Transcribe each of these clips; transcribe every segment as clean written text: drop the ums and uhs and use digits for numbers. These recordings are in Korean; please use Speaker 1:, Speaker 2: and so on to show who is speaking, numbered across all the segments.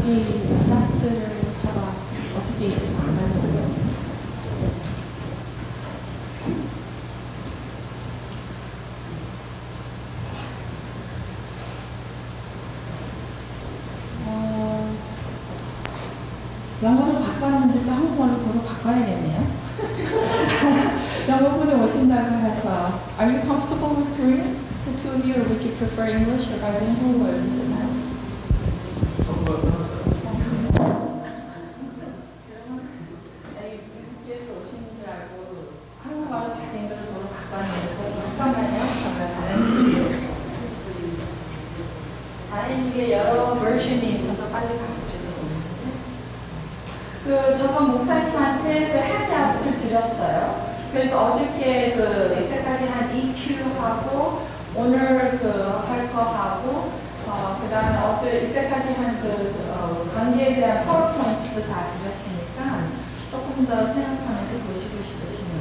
Speaker 1: 여기 바닥들을 제가 어떻게 있어서 안 가져오거든요. 영어로 바꿨는데 또 한국말로 도로 바꿔야겠네요. 영어분이 오신다고 해서 Are you comfortable with Korean? The two of you, or would you prefer English or bilingual, or does it matter? 미국에서 오시는 줄 알고 한국말로 다 된 걸 도로 바꿨는데 잠깐만요. 다행히 여러 버전이 있어서 빨리 바꾸시는 저번 목사님한테 그 핸드아웃을 드렸어요. 그래서 어저께 이때까지 한 EQ하고 오늘 할 거 하고 그 다음에 어제 이때까지 한 관계에 대한 파워포인트도 다 드렸으니까 조금 더 생각하면서 보시고 싶으시면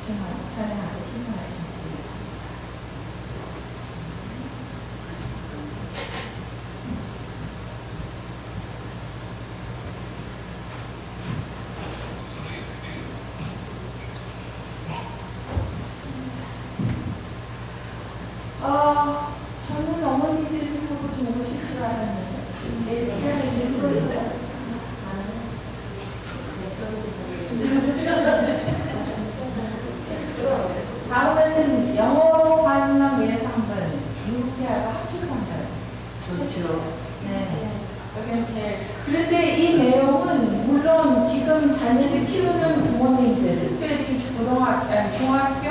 Speaker 1: 목사님한테 신청하시면 되겠습니다. 저는 어머니들하고 좀 오고 싶으라는데 제일 일부러서요. 다음에는 영어관만 위해서 한번 미국대하고 합쳐서 한번.
Speaker 2: 좋죠.
Speaker 1: 네. 여기는 그런데 이 내용은 물론 지금 자녀를 키우는 부모님들, 특별히 중학교,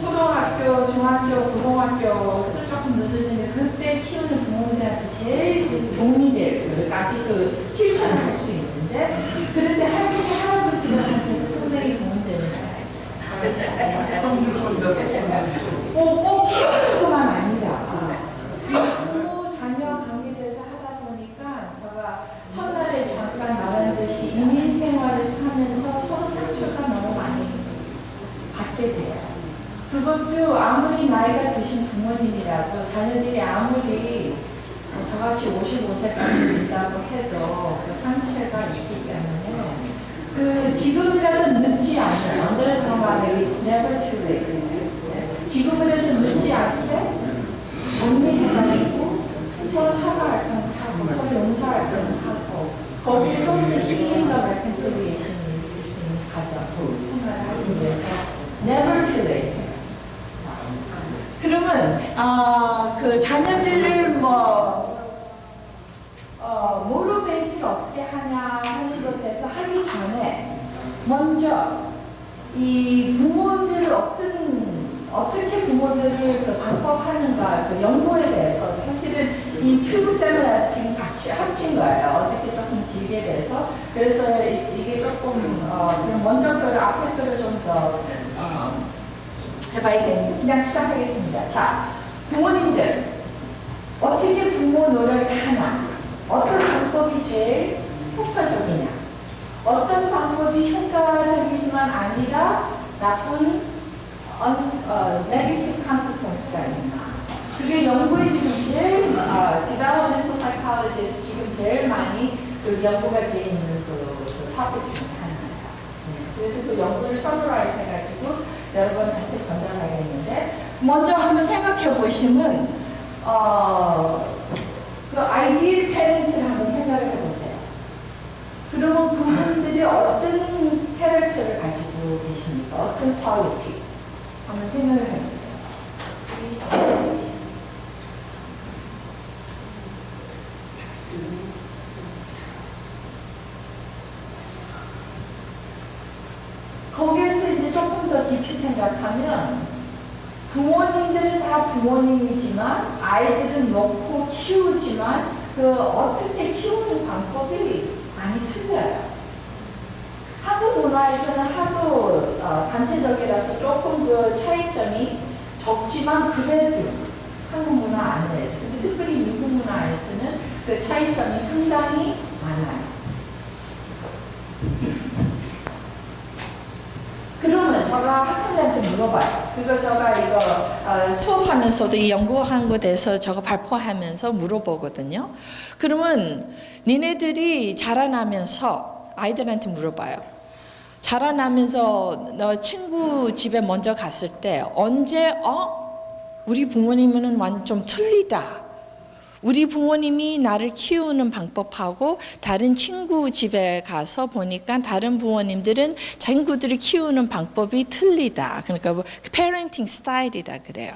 Speaker 1: 초등학교, 중학교, 고등학교를 조금 늦어지는데 그때 키우는 부모님들한테 제일 도움이 될 것까지 실천을 할 수 있는데 그런데 할머니, 할아버지들한테 상당히 도움되는 거예요.
Speaker 2: 손주, 손녀,
Speaker 1: 꼭 키우는 것만 아니라 부모, 자녀 관계돼서 하다 보니까 제가 첫날에 잠깐 말한 듯이 이민 생활을 하면서 서로 상처가 너무 많이 받게 돼요. 그것도 아무리 나이가 드신 부모님이라도 자녀들이 아무리 저같이 55세까지 된다고 해도 그 상처가 있기 때문에 지금이라도 늦지 않게 언더에서 말해 It's never too late. 지금이라도 늦지 않게 정리해가지고 서로 사과할 건 하고 서로 용서할 건 하고 거기에 좀 더 힐링과 레컨실리에이션이 있을 수 있는 가정 생활을 하기 위해서 never too late. 그러면 자녀들을 모티베이트를 어떻게 하냐 하는 것에서 하기 전에 먼저 이 부모들을 어떻게 부모들을 방법하는가 연구에 대해서 사실은 이 two 세미나 지금 같이 합친 거예요. 어저께 조금 길게 돼서 그래서 이게 조금 그럼 먼저 앞에 거를 좀 더 해봐야겠는데 그냥 시작하겠습니다. 자, 부모님들 어떻게 부모 노력을 하나? 어떤 방법이 제일 효과적이냐? 어떤 방법이 효과적이지만 아니라 나쁜 negative consequence가 있나? 그게 연구에 지금 제일 developmental psychologist 지금 제일 많이 연구가 되어 있는 topic 중에 하나예요. 그래서 그 연구를 summarize 해가지고 여러분한테 전달하겠는데 먼저 한번 생각해 보시면 그 아이디얼 패런트를 한번 생각해 보세요. 그러면 그분들이 어떤 캐릭터를 가지고 계십니까? 어떤 퀄리티? 한번 생각을 해보세요. 거기에서 이제 조금 더 깊이 생각하면 부모님들은 다 부모님이지만 아이들은 놓고 키우지만 어떻게 키우는 방법이 많이 틀려요. 한국 문화에서는 하도 단체적이라서 조금 차이점이 적지만 그래도 한국 문화 안에서 근데 특별히 미국 문화에서는 그 차이점이 상당히 많아요. 그러면 제가 학생들한테 물어봐요. 그거 제가 이거 수업하면서도 이 연구한 것에 대해서 제가 발표하면서 물어보거든요. 그러면 니네들이 자라나면서 아이들한테 물어봐요. 자라나면서 너 친구 집에 먼저 갔을 때 언제 우리 부모님은 완전 좀 틀리다. 우리 부모님이 나를 키우는 방법하고 다른 친구 집에 가서 보니까 다른 부모님들은 친구들을 키우는 방법이 틀리다. 그러니까 뭐 parenting 스타일이라 그래요.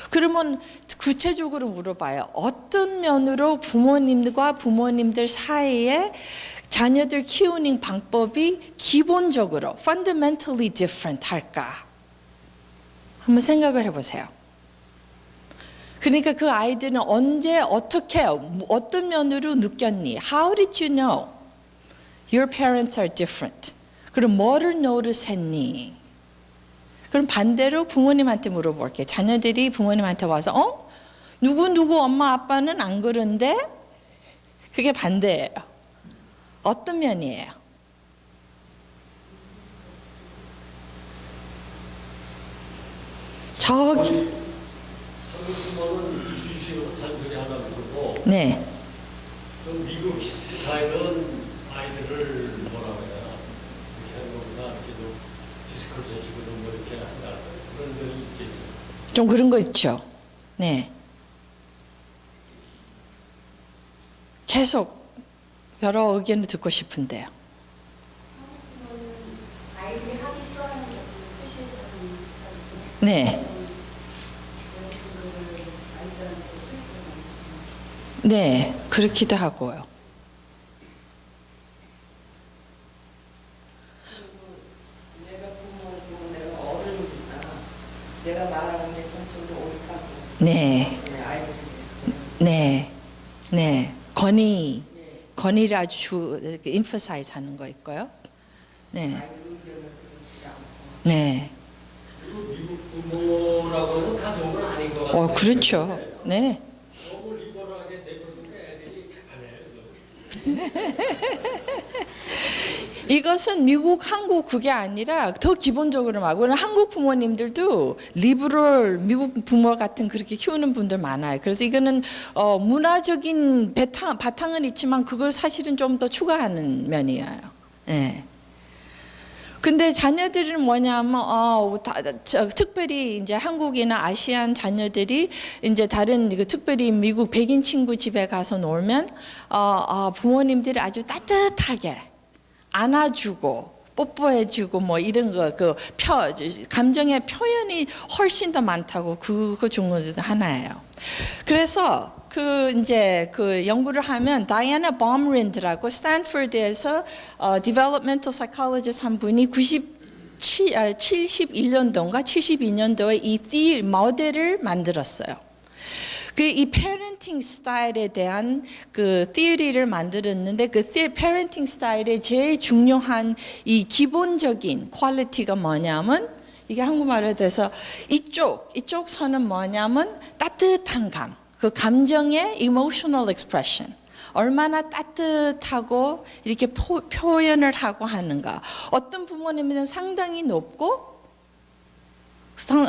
Speaker 1: 그러면 구체적으로 물어봐요. 어떤 면으로 부모님과 부모님들 사이에 자녀들 키우는 방법이 기본적으로 fundamentally different 할까? 한번 생각을 해보세요. 그러니까 그 아이들은 언제 어떻게 어떤 면으로 느꼈니? How did you know your parents are different? 그럼 뭐를 노릇했니? 그럼 반대로 부모님한테 물어볼게요. 자녀들이 부모님한테 와서 누구 엄마 아빠는 안 그런데 그게 반대예요. 어떤 면이에요? 저기
Speaker 2: 부모는 주식으로 잔소리 하나 그러고
Speaker 1: 네.
Speaker 2: 좀 미국 스타일은 아이들을 뭐라고 해야 되나 이렇게 하는 것보다 이렇게 좀 디스코 쳐주고 좀 뭐 이렇게 한다 그런 점이 있겠죠.
Speaker 1: 좀 그런 거 있죠. 네. 계속 여러 의견을 듣고 싶은데요.
Speaker 3: 아이들이 하기 싫어하는 것도 표시해주는
Speaker 1: 네. 네, 그렇기도 하고요.
Speaker 4: 내가 부모고 내가 어른이니까 내가 말하는 게 전적으로 옳다고.
Speaker 1: 네,
Speaker 4: 아이들이.
Speaker 1: 네, 네. 건의를 아주 emphasize 하는 거 있고요. 네,
Speaker 4: 아이들 의견을 들으지 않고.
Speaker 1: 네.
Speaker 2: 미국 부모라고는 다 좋은 건 아닌 것 같아요.
Speaker 1: 그렇죠. 네.
Speaker 2: 너무 리버럴하게 내버리니까 애들이 개판해요.
Speaker 1: 이것은 미국, 한국 그게 아니라 더 기본적으로 말고 한국 부모님들도 리버럴 미국 부모 같은 그렇게 키우는 분들 많아요. 그래서 이거는 문화적인 바탕은 있지만 그걸 사실은 좀 더 추가하는 면이에요. 네. 근데 자녀들은 뭐냐면 특별히 이제 한국이나 아시안 자녀들이 이제 다른 특별히 미국 백인 친구 집에 가서 놀면 부모님들이 아주 따뜻하게 안아주고 뽀뽀해주고 뭐 이런 거 감정의 표현이 훨씬 더 많다고 그거 중에 하나예요. 그래서 이제 연구를 하면 다이애나 범린드라고 스탠퍼드에서 developmental psychologist 한 분이 71년도인가 72년도에 이 모델을 만들었어요. 이 parenting 스타일에 대한 theory를 만들었는데 parenting 스타일의 제일 중요한 이 기본적인 퀄리티가 뭐냐면 이게 한국말로 돼서 이쪽 선은 뭐냐면 따뜻한 감정의 emotional expression. 얼마나 따뜻하고 이렇게 표현을 하고 하는가. 어떤 부모님들은 상당히 높고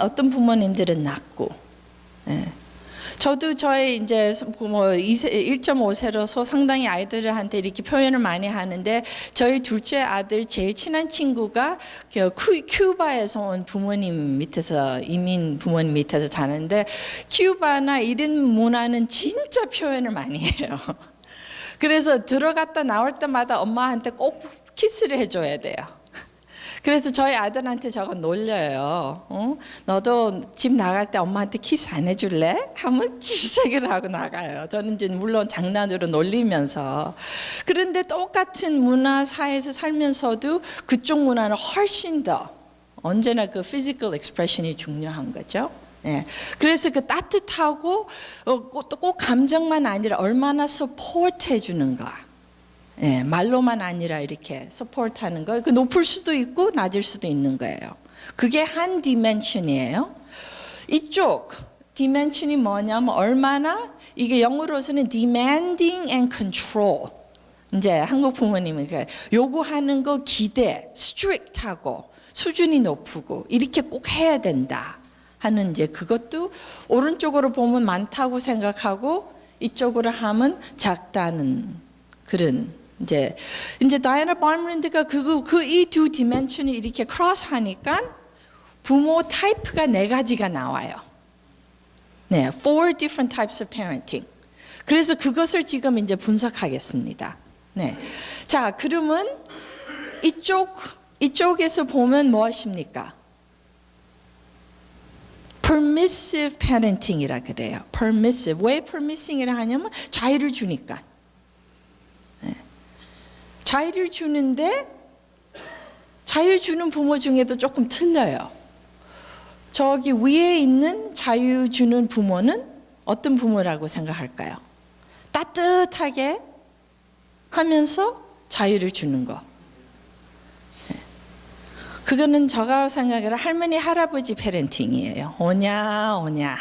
Speaker 1: 어떤 부모님들은 낮고. 예. 저도 저희 이제 1.5세로서 상당히 아이들한테 이렇게 표현을 많이 하는데 저희 둘째 아들 제일 친한 친구가 큐바에서 온 부모님 밑에서 이민 부모님 밑에서 자는데 큐바나 이런 문화는 진짜 표현을 많이 해요. 그래서 들어갔다 나올 때마다 엄마한테 꼭 키스를 해줘야 돼요. 그래서 저희 아들한테 저거 놀려요. 너도 집 나갈 때 엄마한테 키스 안 해줄래? 하면 키스를 하고 나가요. 저는 이제 물론 장난으로 놀리면서. 그런데 똑같은 문화 사회에서 살면서도 그쪽 문화는 훨씬 더 언제나 physical expression이 중요한 거죠. 예. 그래서 따뜻하고 꼭 감정만 아니라 얼마나 support 해주는가. 예, 말로만 아니라 이렇게 서포트하는 거. 높을 수도 있고 낮을 수도 있는 거예요. 그게 한 디멘션이에요. 이쪽 디멘션이 뭐냐면 얼마나 이게 영어로서는 demanding and control. 이제 한국 부모님은 요구하는 거 기대, 스트릭트하고 수준이 높고 이렇게 꼭 해야 된다 하는 이제 그것도 오른쪽으로 보면 많다고 생각하고 이쪽으로 하면 작다는 그런 이제 다이애나 발머랜드가 그 이 두 디멘션이 이렇게 크로스 하니까 부모 타입가 4가지가 나와요. 네, 4 different types of parenting. 그래서 그것을 지금 이제 분석하겠습니다. 네. 자, 그러면 이쪽에서 보면 무엇입니까? permissive parenting이라 그래요. permissive. 왜 permissing이라 하냐면 자유를 주니까. 네. 자유를 주는데 자유 주는 부모 중에도 조금 틀려요. 저기 위에 있는 자유 주는 부모는 어떤 부모라고 생각할까요? 따뜻하게 하면서 자유를 주는 거. 그거는 제가 생각하기로 할머니 할아버지 패ren팅이에요. 오냐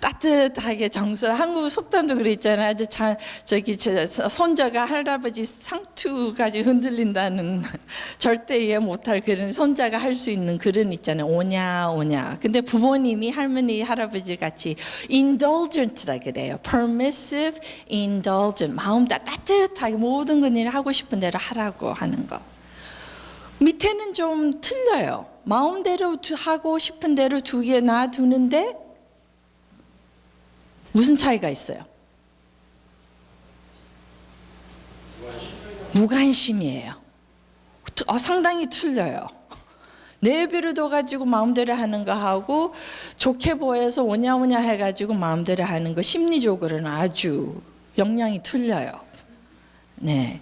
Speaker 1: 따뜻하게 정서. 한국 속담도 그랬잖아요. 저기 손자가 할아버지 상투까지 흔들린다는 절대 이해 못할 그런 손자가 할 수 있는 그런 있잖아요. 오냐. 근데 부모님이 할머니 할아버지 같이 indulgent라 그래요. permissive, indulgent. 마음 따뜻하게 모든 걸 하고 싶은 대로 하라고 하는 거. 밑에는 좀 틀려요. 마음대로 하고 싶은 대로 2개 놔두는데 무슨 차이가 있어요? 무관심이에요. 상당히 틀려요. 내비를 둬가지고 마음대로 하는 거 하고 좋게 보여서 오냐오냐 해가지고 마음대로 하는 거 심리적으로는 아주 영향이 틀려요. 네,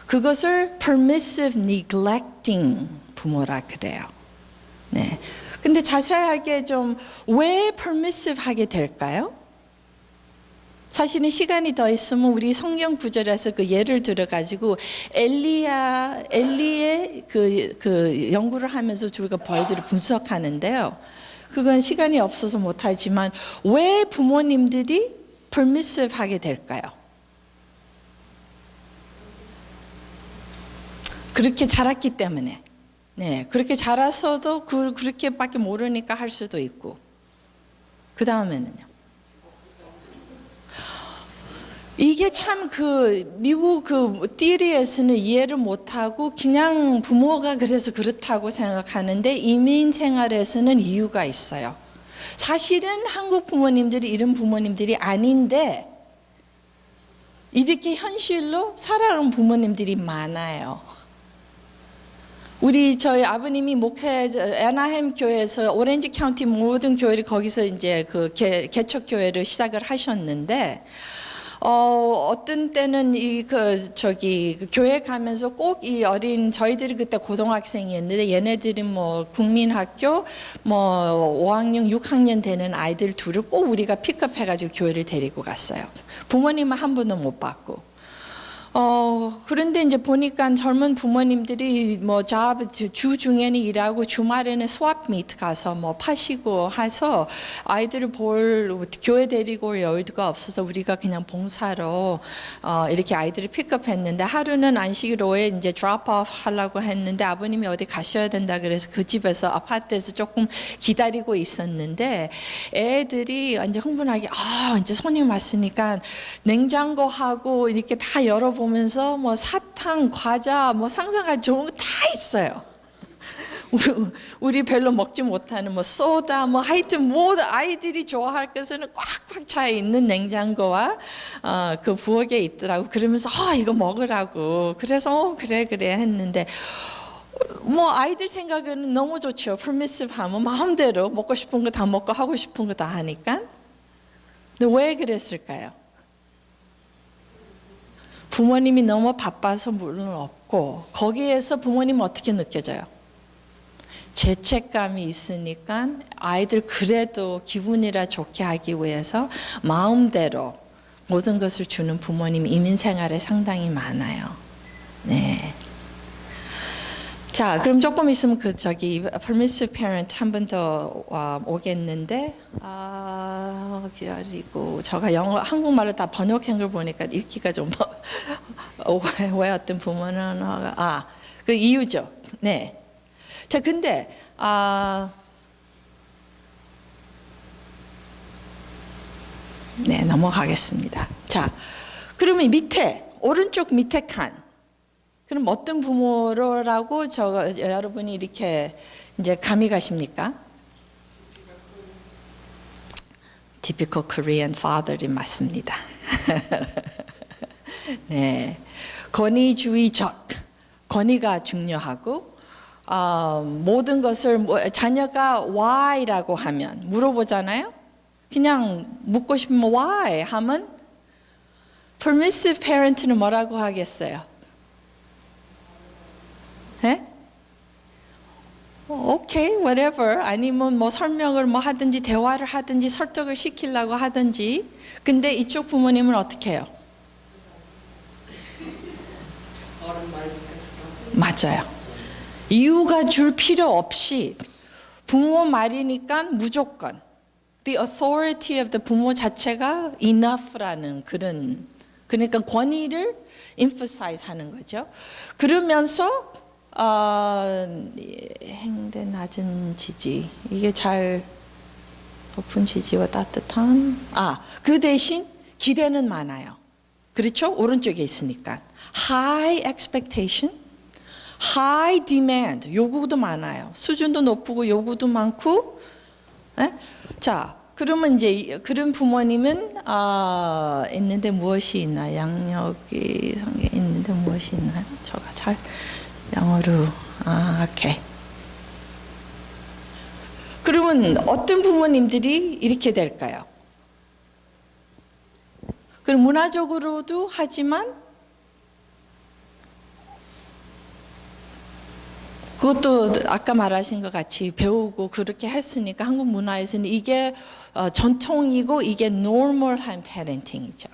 Speaker 1: 그것을 permissive neglecting 부모라 그래요. 네, 근데 자세하게 좀 왜 permissive 하게 될까요? 사실은 시간이 더 있으면 우리 성경 구절에서 그 예를 들어가지고 엘리의 그 연구를 하면서 우리가 저희들이 분석하는데요. 그건 시간이 없어서 못하지만 왜 부모님들이 permissive 하게 될까요? 그렇게 자랐기 때문에. 네, 그렇게 자라서도 그렇게밖에 모르니까 할 수도 있고. 그 다음에는요. 이게 참 미국 띠리에서는 이해를 못하고 그냥 부모가 그래서 그렇다고 생각하는데 이민 생활에서는 이유가 있어요. 사실은 한국 부모님들이 이런 부모님들이 아닌데 이렇게 현실로 살아온 부모님들이 많아요. 저희 아버님이 애나햄 교회에서 오렌지 카운티 모든 교회를 거기서 이제 개척 교회를 시작을 하셨는데 어떤 때는 교회 가면서 꼭 이 저희들이 그때 고등학생이었는데 얘네들이 국민학교 5학년, 6학년 되는 아이들 둘을 꼭 우리가 픽업해가지고 교회를 데리고 갔어요. 부모님은 한 번도 못 봤고. 그런데 이제 보니까 젊은 부모님들이 주 중에는 일하고 주말에는 스왑 미트 가서 파시고 해서 아이들을 교회 데리고 올 여유가 없어서 우리가 그냥 봉사로 이렇게 아이들을 픽업했는데 하루는 안식일로에 이제 드롭 오프 하려고 했는데 아버님이 어디 가셔야 된다 그래서 그 집에서 아파트에서 조금 기다리고 있었는데 애들이 이제 흥분하게 이제 손님 왔으니까 냉장고하고 이렇게 다 열어보면서 사탕, 과자, 상상할 좋은 거 다 있어요. 우리 별로 먹지 못하는 소다, 하여튼 모든 아이들이 좋아할 것은 꽉꽉 차 있는 냉장고와 그 부엌에 있더라고. 그러면서 이거 먹으라고. 그래서 그래 했는데 아이들 생각에는 너무 좋죠. permissive 하면 마음대로 먹고 싶은 거 다 먹고 하고 싶은 거 다 하니까. 근데 왜 그랬을까요? 부모님이 너무 바빠서 물론 없고 거기에서 부모님은 어떻게 느껴져요? 죄책감이 있으니까 아이들 그래도 기분이라 좋게 하기 위해서 마음대로 모든 것을 주는 부모님 이민 생활에 상당히 많아요. 네. 자, 그럼 조금 있으면 permissive parent 한 번 더 오겠는데, 그리고 제가 한국말을 다 번역한 걸 보니까 읽기가 좀 왜 어떤 부모는 그 이유죠. 네. 자, 근데 네, 넘어가겠습니다. 자, 그러면 밑에 오른쪽 밑에 칸. 그럼 어떤 부모라고 여러분이 이렇게 이제 감이 가십니까? Typical Korean father이 맞습니다. 네, 권위주의적, 권위가 중요하고 모든 것을 자녀가 why라고 하면 물어보잖아요. 그냥 묻고 싶으면 why 하면 permissive parent는 뭐라고 하겠어요? 네? 오케이, whatever. 아니면 뭐 설명을 뭐 하든지 대화를 하든지 설득을 시키려고 하든지. 근데 이쪽 부모님은 어떻게 해요?
Speaker 4: 어른 말니까
Speaker 1: 맞아요. 이유가 줄 필요 없이 부모 말이니까 무조건 the authority of the 부모 자체가 enough라는 그러니까 권위를 emphasize 하는 거죠. 그러면서 행대 낮은 지지 이게 잘 높은 지지와 따뜻한 그 대신 기대는 많아요. 그렇죠? 오른쪽에 있으니까 high expectation, high demand 요구도 많아요. 수준도 높고 요구도 많고. 에? 자, 그러면 이제 그런 부모님은 있는데 무엇이 있나? 양력이 성경에 있는데 무엇이 있나요? 저가 잘 영어로 오케이. 그러면 어떤 부모님들이 이렇게 될까요? 그럼 문화적으로도 하지만 그것도 아까 말하신 것 같이 배우고 그렇게 했으니까 한국 문화에서는 이게 전통이고 이게 normal한 parenting이죠.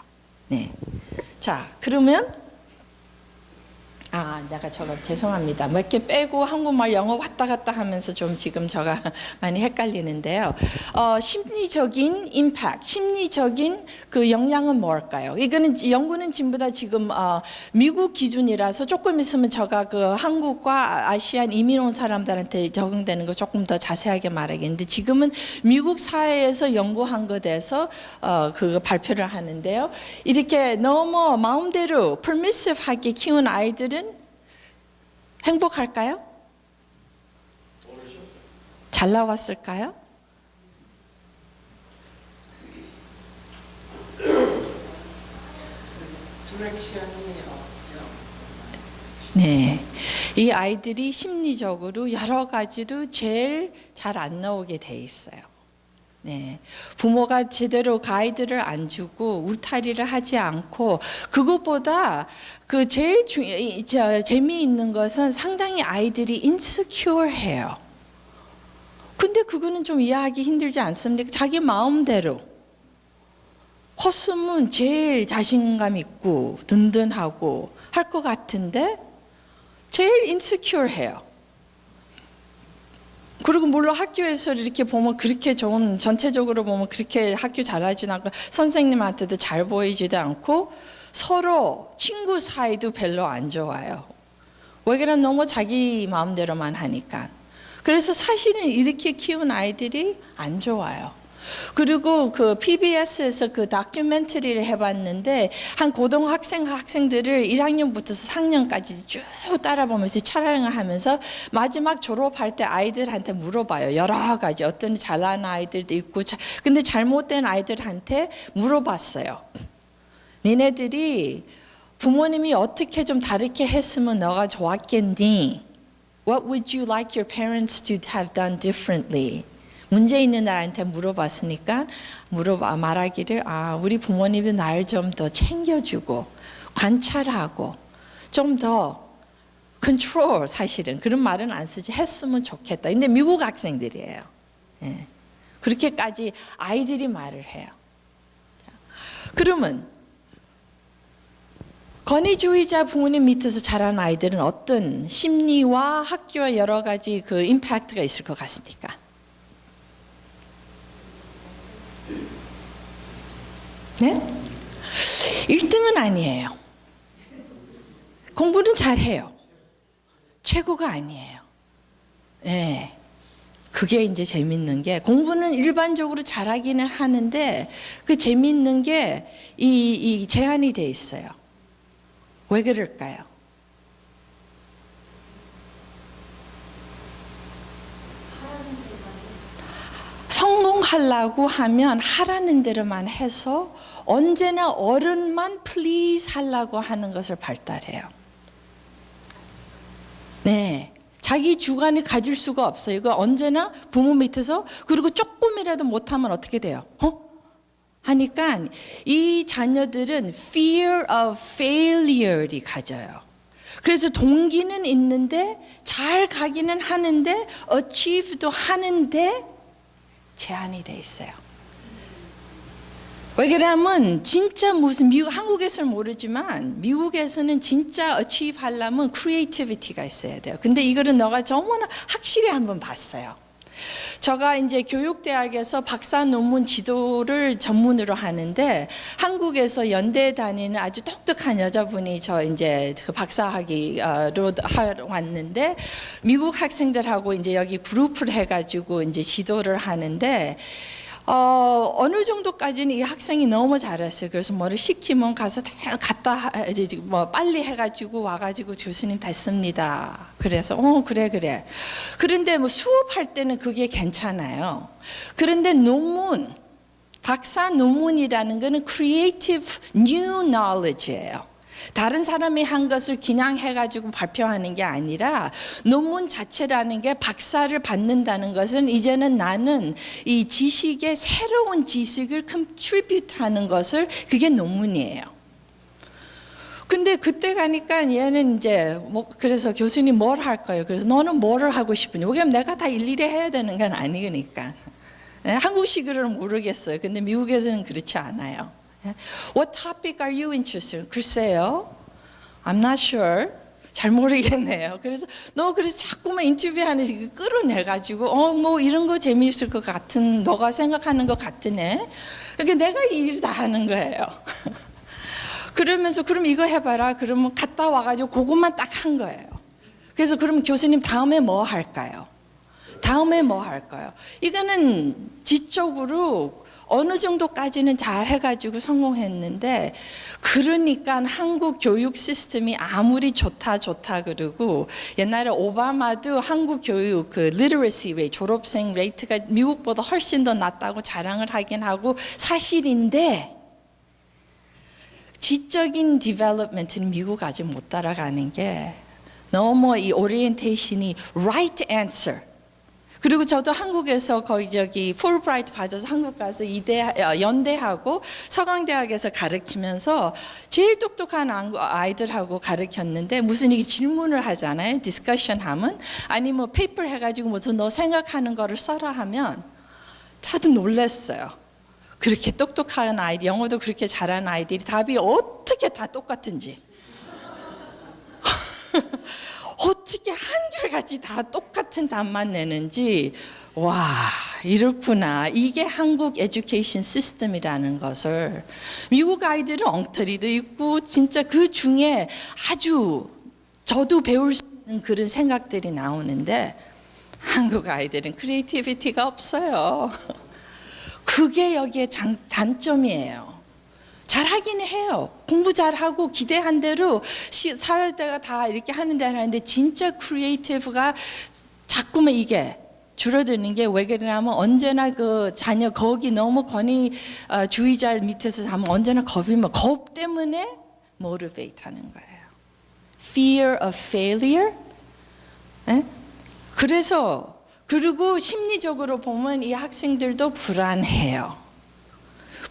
Speaker 1: 네. 자, 그러면 내가 죄송합니다. 몇 개 빼고 한국말 영어 왔다 갔다 하면서 좀 지금 제가 많이 헷갈리는데요. 심리적인 임팩트, 심리적인 그 영향은 뭘까요? 이거는 연구는 전부 다 지금 미국 기준이라서 조금 있으면 제가 그 한국과 아시안 이민 온 사람들한테 적용되는 거 조금 더 자세하게 말하겠는데 지금은 미국 사회에서 연구한 것에서 그거 발표를 하는데요. 이렇게 너무 마음대로 permissive하게 키운 아이들은 행복할까요? 잘 나왔을까요?
Speaker 4: 디렉션이 없죠.
Speaker 1: 네, 이 아이들이 심리적으로 여러 가지로 제일 잘 안 나오게 돼 있어요. 네, 부모가 제대로 가이드를 안 주고 울타리를 하지 않고 그것보다 그 제일 재미있는 것은 상당히 아이들이 인세큐어해요. 근데 그거는 좀 이해하기 힘들지 않습니까? 자기 마음대로 컸으면 제일 자신감 있고 든든하고 할 것 같은데 제일 인세큐어해요. 그리고 물론 학교에서 이렇게 보면 그렇게 좋은 전체적으로 보면 그렇게 학교 잘하지도 않고 선생님한테도 잘 보이지도 않고 서로 친구 사이도 별로 안 좋아요. 왜 그러면 너무 자기 마음대로만 하니까. 그래서 사실은 이렇게 키운 아이들이 안 좋아요. 그리고 그 PBS에서 그 다큐멘터리를 해봤는데 한 학생들을 1학년부터 4학년까지 쭉 따라보면서 촬영을 하면서 마지막 졸업할 때 아이들한테 물어봐요. 여러 가지 어떤 잘난 아이들도 있고 근데 잘못된 아이들한테 물어봤어요. 니네들이 부모님이 어떻게 좀 다르게 했으면 너가 좋았겠니? What would you like your parents to have done differently? 문제 있는 나한테 물어봤으니까 말하기를 우리 부모님이 날 좀 더 챙겨주고 관찰하고 좀 더 컨트롤 사실은 그런 말은 안 쓰지 했으면 좋겠다. 근데 미국 학생들이에요. 예. 그렇게까지 아이들이 말을 해요. 그러면 권위주의자 부모님 밑에서 자란 아이들은 어떤 심리와 학교와 여러 가지 그 임팩트가 있을 것 같습니까? 네? 1등은 아니에요. 공부는 잘해요. 최고가 아니에요. 네. 그게 이제 재밌는 게 공부는 일반적으로 잘하기는 하는데 그 재밌는 게 이 제한이 돼 있어요. 왜 그럴까요? 성공하려고 하면 하라는 대로만 해서 언제나 어른만 플리즈 하려고 하는 것을 발달해요. 네. 자기 주관을 가질 수가 없어요. 이거 언제나 부모 밑에서 그리고 조금이라도 못하면 어떻게 돼요? 하니까 이 자녀들은 fear of failure를 가져요. 그래서 동기는 있는데 잘 가기는 하는데 achieve도 하는데 제한이 돼 있어요. 왜 그러냐면 진짜 무슨 한국에서는 모르지만 미국에서는 진짜 achieve 하려면 creativity가 있어야 돼요. 근데 이거는 너가 정말 확실히 한번 봤어요. 제가 이제 교육대학에서 박사 논문 지도를 전문으로 하는데 한국에서 연대 다니는 아주 똑똑한 여자분이 저 이제 그 박사학위로 하러 왔는데 미국 학생들하고 이제 여기 그룹을 해가지고 이제 지도를 하는데 어느 정도까지는 이 학생이 너무 잘했어요. 그래서 뭐를 시키면 가서 다 갔다 이제 뭐 빨리 해가지고 와가지고 교수님 됐습니다. 그래서 그래. 그런데 뭐 수업할 때는 그게 괜찮아요. 그런데 논문, 박사 논문이라는 거는 creative new knowledge예요. 다른 사람이 한 것을 그냥 해가지고 발표하는 게 아니라 논문 자체라는 게 박사를 받는다는 것은 이제는 나는 이 지식의 새로운 지식을 contribute 하는 것을 그게 논문이에요. 근데 그때 가니까 얘는 이제 그래서 교수님 뭘 할 거예요? 그래서 너는 뭐를 하고 싶으냐? 왜냐면 내가 다 일일이 해야 되는 건 아니니까. 한국식으로는 모르겠어요. 근데 미국에서는 그렇지 않아요. What topic are you interested in? 글쎄요. I'm not sure. 잘 모르겠네요. 그래서 그래서 자꾸만 인터뷰하는 식 끌어내가지고 뭐 이런 거 재미있을 것 같은 너가 생각하는 것 같으네. 그러니까 내가 이 일 다 하는 거예요. 그러면서 그럼 이거 해봐라. 그러면 갔다 와가지고 그것만 딱 한 거예요. 그래서 그럼 교수님 다음에 뭐 할까요? 다음에 뭐 할까요? 이거는 지적으로 어느 정도까지는 잘 해가지고 성공했는데 그러니까 한국 교육 시스템이 아무리 좋다 그러고 옛날에 오바마도 한국 교육 그 literacy rate 졸업생 레이트가 미국보다 훨씬 더 낮다고 자랑을 하긴 하고 사실인데 지적인 디벨롭먼트는 미국 아직 못 따라가는 게 너무 이 오리엔테이션이 right answer. 그리고 저도 한국에서 거기 저기 풀브라이트 받아서 한국 가서 연대하고 서강대학에서 가르치면서 제일 똑똑한 아이들하고 가르쳤는데 무슨 이게 질문을 하잖아요. 디스커션 하면 아니 뭐 페이퍼 해가지고 무슨 너 생각하는 거를 써라 하면 다들 놀랐어요. 그렇게 똑똑한 아이들, 영어도 그렇게 잘하는 아이들이 답이 어떻게 다 똑같은지. 어떻게 한결같이 다 똑같은 답만 내는지 와 이렇구나. 이게 한국 에듀케이션 시스템이라는 것을 미국 아이들은 엉터리도 있고 진짜 그 중에 아주 저도 배울 수 있는 그런 생각들이 나오는데 한국 아이들은 크리에이티비티가 없어요. 그게 여기에 단점이에요. 잘하긴 해요. 공부 잘하고 기대한 대로 사회대가 다 이렇게 하는데 하는데 진짜 크리에이티브가 자꾸만 이게 줄어드는 게 왜 그러냐면 언제나 그 자녀 거기 너무 권위주의자 밑에서 하면 언제나 겁 때문에 motivate 하는 거예요. Fear of failure. 그래서 그리고 심리적으로 보면 이 학생들도 불안해요.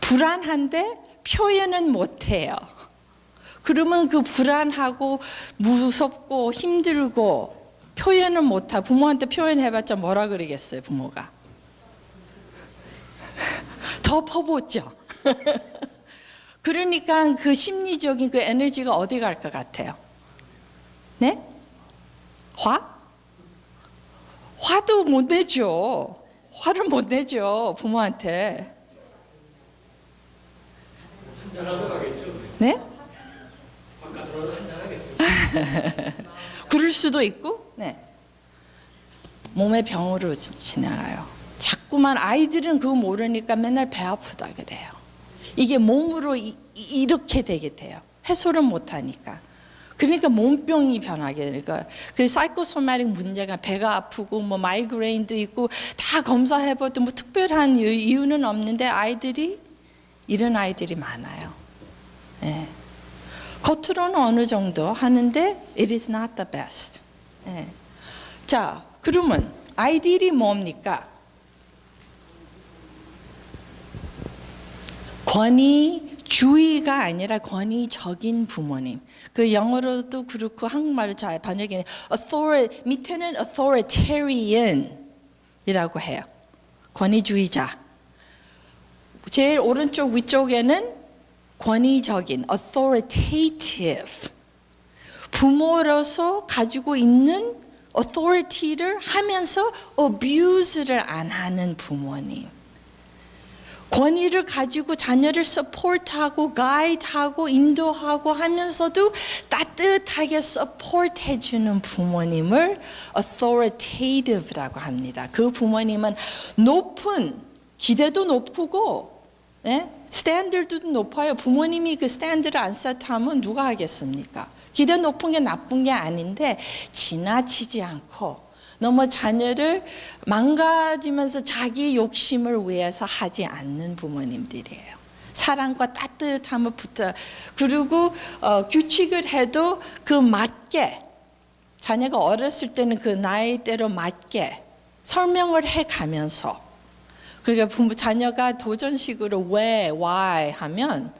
Speaker 1: 불안한데 표현은 못해요. 그러면 그 불안하고 무섭고 힘들고 표현은 못하고 부모한테 표현해봤자 뭐라 그러겠어요 부모가. 더 퍼붓죠. 그러니까 그 심리적인 그 에너지가 어디 갈 것 같아요? 네? 화도 못 내죠. 화를 못 내죠, 부모한테.
Speaker 2: 한잔하러 가겠죠.
Speaker 1: 네?
Speaker 2: 바깥으로 한잔하겠죠.
Speaker 1: 그럴 수도 있고, 네. 몸의 병으로 지나가요. 자꾸만 아이들은 그거 모르니까 맨날 배 아프다 그래요. 이게 몸으로 이렇게 되게 돼요. 해소를 못 하니까. 그러니까 몸병이 변하게 되니까 그 사이코소마틱 문제가 배가 아프고 뭐 마이그레인도 있고 다 검사해봐도 뭐 특별한 이유는 없는데 아이들이 이런 아이들이 많아요. 네. 겉으로는 어느 정도 하는데 it is not the best. 네. 자, 그러면 아이들이 뭡니까? 권위주의가 아니라 권위적인 부모님. 그 영어로도 그렇고 한국말로 잘 번역이 밑에는 authoritarian이라고 해요. 권위주의자. 제일 오른쪽 위쪽에는 권위적인 authoritative. 부모로서 가지고 있는 authority를 하면서 abuse를 안 하는 부모님. 권위를 가지고 자녀를 서포트하고 가이드하고 인도하고 하면서도 따뜻하게 서포트해주는 부모님을 authoritative라고 합니다. 그 부모님은 높은 기대도 높고 스탠더드도 높아요. 부모님이 그 스탠더드를 안 세트하면 누가 하겠습니까? 기대 높은 게 나쁜 게 아닌데 지나치지 않고 너무 자녀를 망가지면서 자기 욕심을 위해서 하지 않는 부모님들이에요. 사랑과 따뜻함을 붙어 그리고 규칙을 해도 그 맞게 자녀가 어렸을 때는 그 나이대로 맞게 설명을 해가면서 그러니까 자녀가 도전식으로 왜, why 하면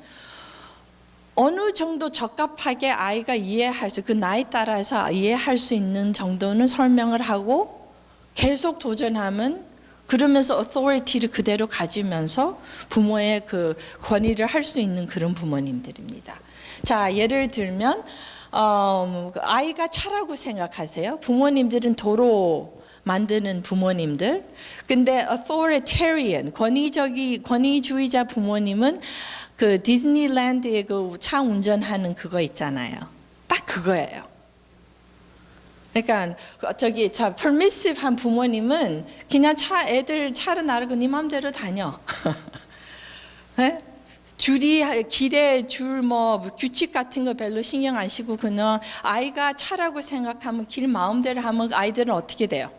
Speaker 1: 어느 정도 적합하게 아이가 이해할 수, 그 나이 따라서 이해할 수 있는 정도는 설명을 하고 계속 도전하면 그러면서 authority를 그대로 가지면서 부모의 그 권위를 할 수 있는 그런 부모님들입니다. 자, 예를 들면 아이가 차라고 생각하세요. 부모님들은 도로 만드는 부모님들. 근데 authoritarian, 권위주의자 부모님은 그 디즈니랜드에 그 차 운전하는 그거 있잖아요. 딱 그거예요. 그러니까 저기 permissive한 부모님은 그냥 애들 차를 나르고 네 마음대로 다녀. 네? 길에 줄 뭐 규칙 같은 거 별로 신경 안 쓰고 그냥 아이가 차라고 생각하면 길 마음대로 하면 아이들은 어떻게 돼요?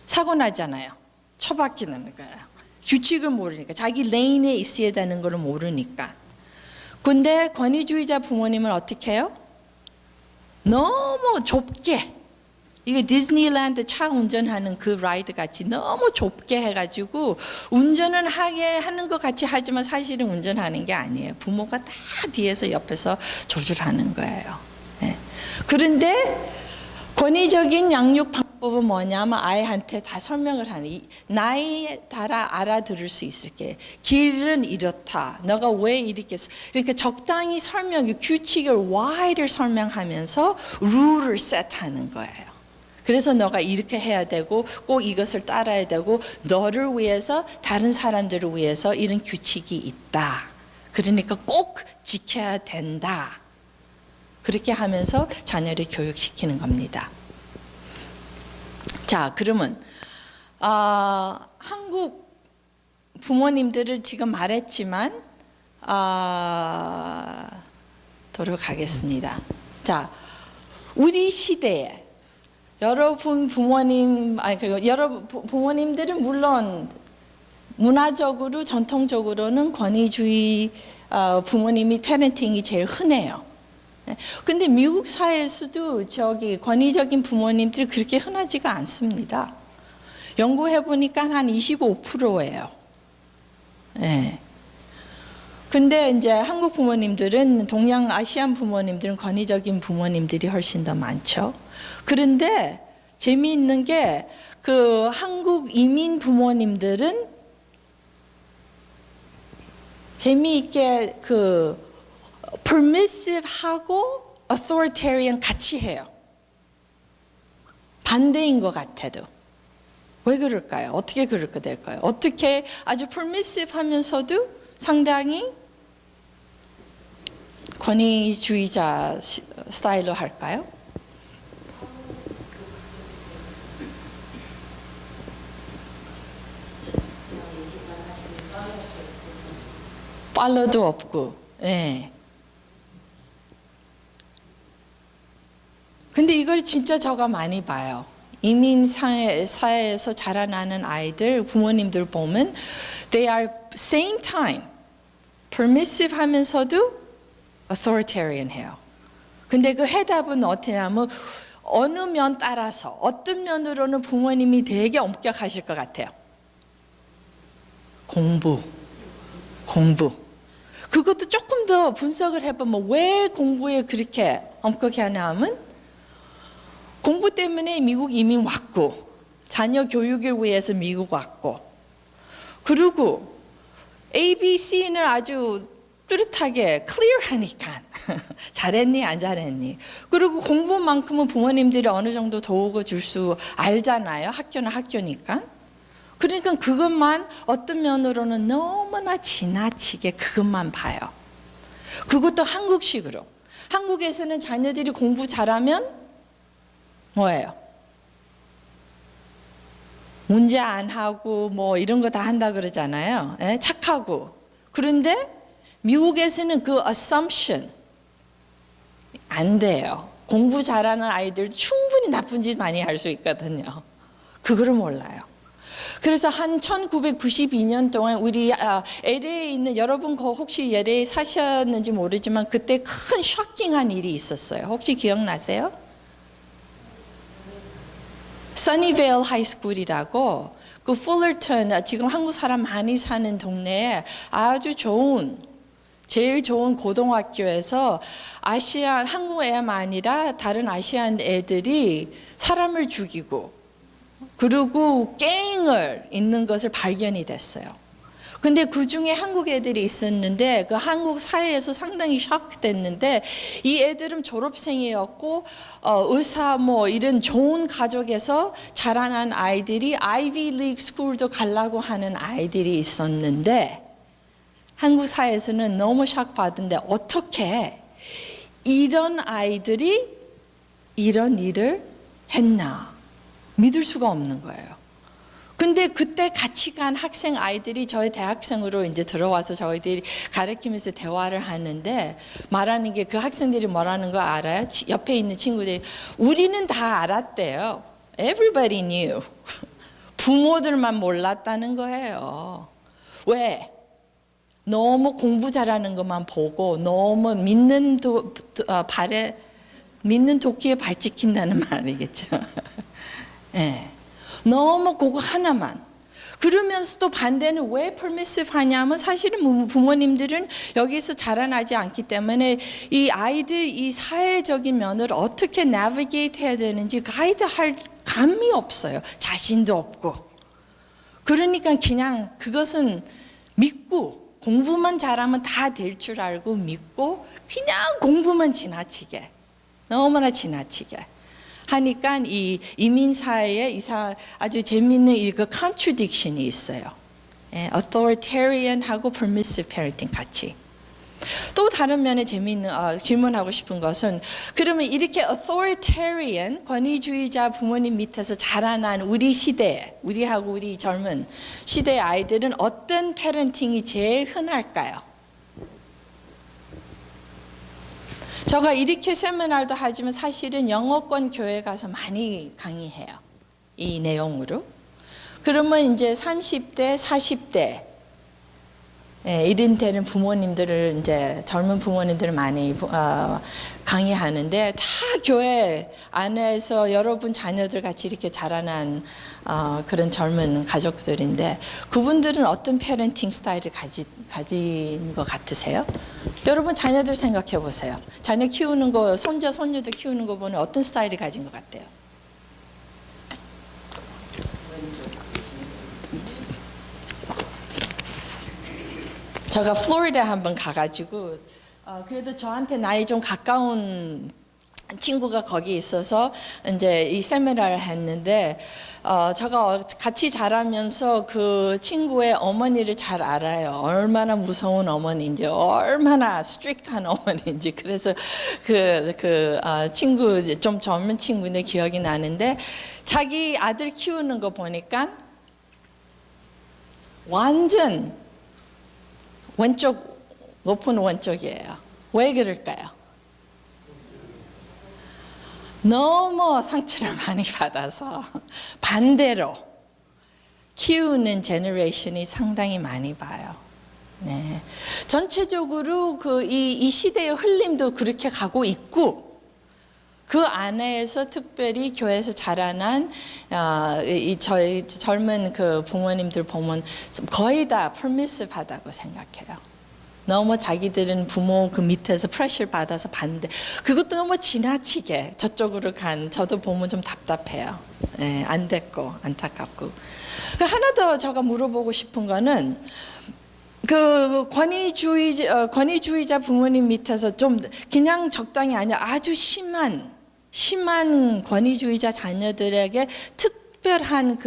Speaker 1: 사고 나잖아요. 처박히는 거예요. 규칙을 모르니까 자기 레인에 있어야 되는 걸 모르니까. 근데 권위주의자 부모님은 어떻게 해요? 너무 좁게 이게 디즈니랜드 차 운전하는 그 라이드 같이 너무 좁게 해가지고 운전은 하게 하는 것 같이 하지만 사실은 운전하는 게 아니에요. 부모가 다 뒤에서 옆에서 조절하는 거예요. 네. 그런데 권위적인 양육 방법은 뭐냐면 아이한테 다 설명을 하는 나이에 따라 알아들을 수 있을게. 길은 이렇다. 너가 왜 이렇게 그러니까 적당히 규칙을 why를 설명하면서 룰을 세트하는 거예요. 그래서 너가 이렇게 해야 되고 꼭 이것을 따라야 되고 너를 위해서 다른 사람들을 위해서 이런 규칙이 있다. 그러니까 꼭 지켜야 된다. 그렇게 하면서 자녀를 교육시키는 겁니다. 자, 그러면 한국 부모님들을 지금 말했지만 돌아가겠습니다. 자, 우리 시대에 여러분 부모님들은 물론 문화적으로 전통적으로는 권위주의 부모님이 패ren팅이 제일 흔해요. 근데 미국 사회에서도 권위적인 부모님들이 그렇게 흔하지가 않습니다. 연구해 보니까 한 25%예요. 네. 근데 이제 한국 부모님들은 동양아시안 부모님들은 권위적인 부모님들이 훨씬 더 많죠. 그런데 재미있는 게 그 한국 이민 부모님들은 재미있게 그 permissive하고 authoritarian 같이 해요. 반대인 것 같아도. 왜 그럴까요? 어떻게 그렇게 될까요? 어떻게 아주 permissive 하면서도 상당히 권위주의자 스타일로 할까요? 팔로도 없고, 예. 근데 이걸 진짜 저가 많이 봐요. 이민 사회에서 자라나는 아이들, 부모님들 보면 they are same time permissive 하면서도 authoritarian 해요. 근데 그 해답은 어떻게 하면 어느 면 따라서 어떤 면으로는 부모님이 되게 엄격하실 것 같아요. 공부. 그것도 조금 더 분석을 해보면 왜 공부에 그렇게 엄격하냐 하면 공부 때문에 미국 이민 왔고 자녀 교육을 위해서 미국 왔고 그리고 ABC는 아주 뚜렷하게 클리어하니까 잘했니 안 잘했니 그리고 공부만큼은 부모님들이 어느 정도 도우고 줄 수 알잖아요. 학교는 학교니까. 그러니까 그것만 어떤 면으로는 너무나 지나치게 그것만 봐요. 그것도 한국식으로. 한국에서는 자녀들이 공부 잘하면 뭐예요? 문제 안 하고 뭐 이런 거 다 한다 그러잖아요. 예? 착하고. 그런데 미국에서는 그 assumption 안 돼요. 공부 잘하는 아이들도 충분히 나쁜 짓 많이 할 수 있거든요. 그거를 몰라요. 그래서 한 1992년 동안 우리 LA에 있는 여러분 혹시 LA에 사셨는지 모르지만 그때 큰 쇼킹한 일이 있었어요. 혹시 기억나세요? 써니베일 하이스쿨이라고 그 풀러턴 지금 한국 사람 많이 사는 동네에 아주 좋은 제일 좋은 고등학교에서 아시안 한국 애만 아니라 다른 아시안 애들이 사람을 죽이고 그리고 갱을 있는 것을 발견이 됐어요. 근데 그 중에 한국 애들이 있었는데 그 한국 사회에서 상당히 쇼크됐는데 이 애들은 졸업생이었고 의사 뭐 이런 좋은 가족에서 자라난 아이들이 아이비 리그 스쿨도 가려고 하는 아이들이 있었는데 한국 사회에서는 너무 쇼크받은데 어떻게 이런 아이들이 이런 일을 했나 믿을 수가 없는 거예요. 근데 그때 같이 간 학생 아이들이 저희 대학생으로 이제 들어와서 저희들이 가르치면서 대화를 하는데 말하는 게 그 학생들이 뭐라는 거 알아요? 옆에 있는 친구들이 우리는 다 알았대요. Everybody knew. 부모들만 몰랐다는 거예요. 왜? 너무 공부 잘하는 것만 보고 너무 믿는 도끼에 발 찍힌다는 말이겠죠. 네. 너무 그거 하나만. 그러면서도 반대는 왜 permissive 하냐면 사실은 부모님들은 여기서 자라나지 않기 때문에 이 아이들 이 사회적인 면을 어떻게 navigate 해야 되는지 가이드 할 감이 없어요. 자신도 없고. 그러니까 그냥 그것은 믿고 공부만 잘하면 다 될 줄 알고 믿고 그냥 공부만 지나치게 너무나 지나치게 하니까 이 이민 사회에 아주 재미있는 그 contradiction이 있어요. authoritarian하고 permissive parenting 같이. 또 다른 면에 재미있는 질문하고 싶은 것은 그러면 이렇게 authoritarian 권위주의자 부모님 밑에서 자라난 우리 시대, 우리하고 우리 젊은 시대의 아이들은 어떤 패ren팅이 제일 흔할까요? 제가 이렇게 세미나도 하지만 사실은 영어권 교회 가서 많이 강의해요. 이 내용으로. 그러면 이제 30대, 40대 이런 때는 부모님들을 이제 젊은 부모님들을 많이 강의하는데 다 교회 안에서 여러분 자녀들 같이 이렇게 자라난 그런 젊은 가족들인데 그분들은 어떤 패ren팅 스타일을 가진 것 같으세요? 여러분 자녀들 생각해 보세요. 자녀 키우는 거, 손자, 손녀들 키우는 거 보면 어떤 스타일을 가진 것 같아요? 제가 플로리다 한번 가가지고 그래도 저한테 나이 좀 가까운 친구가 거기 있어서 이제 이 세미나를 했는데 제가 같이 자라면서 그 친구의 어머니를 잘 알아요. 얼마나 무서운 어머니인지, 얼마나 스트릭트한 어머니인지. 그래서 친구 좀 젊은 친구인데 기억이 나는데 자기 아들 키우는 거 보니까 완전 왼쪽 높은 왼쪽이에요. 왜 그럴까요? 너무 상처를 많이 받아서 반대로 키우는 제너레이션이 상당히 많이 봐요. 네. 전체적으로 이 시대의 흘림도 그렇게 가고 있고 그 안에서 특별히 교회에서 자라난 저희 젊은 그 부모님들 보면 거의 다 퍼미시브하다고 생각해요. 너무 자기들은 부모 그 밑에서 프레셔를 받아서 반대. 그것도 너무 지나치게 저쪽으로 저도 보면 좀 답답해요. 네, 안 됐고 안타깝고. 하나 더 제가 물어보고 싶은 거는 그 권위주의자 부모님 밑에서 좀 그냥 적당히 아니라 아주 심한 권위주의자 자녀들에게 특별한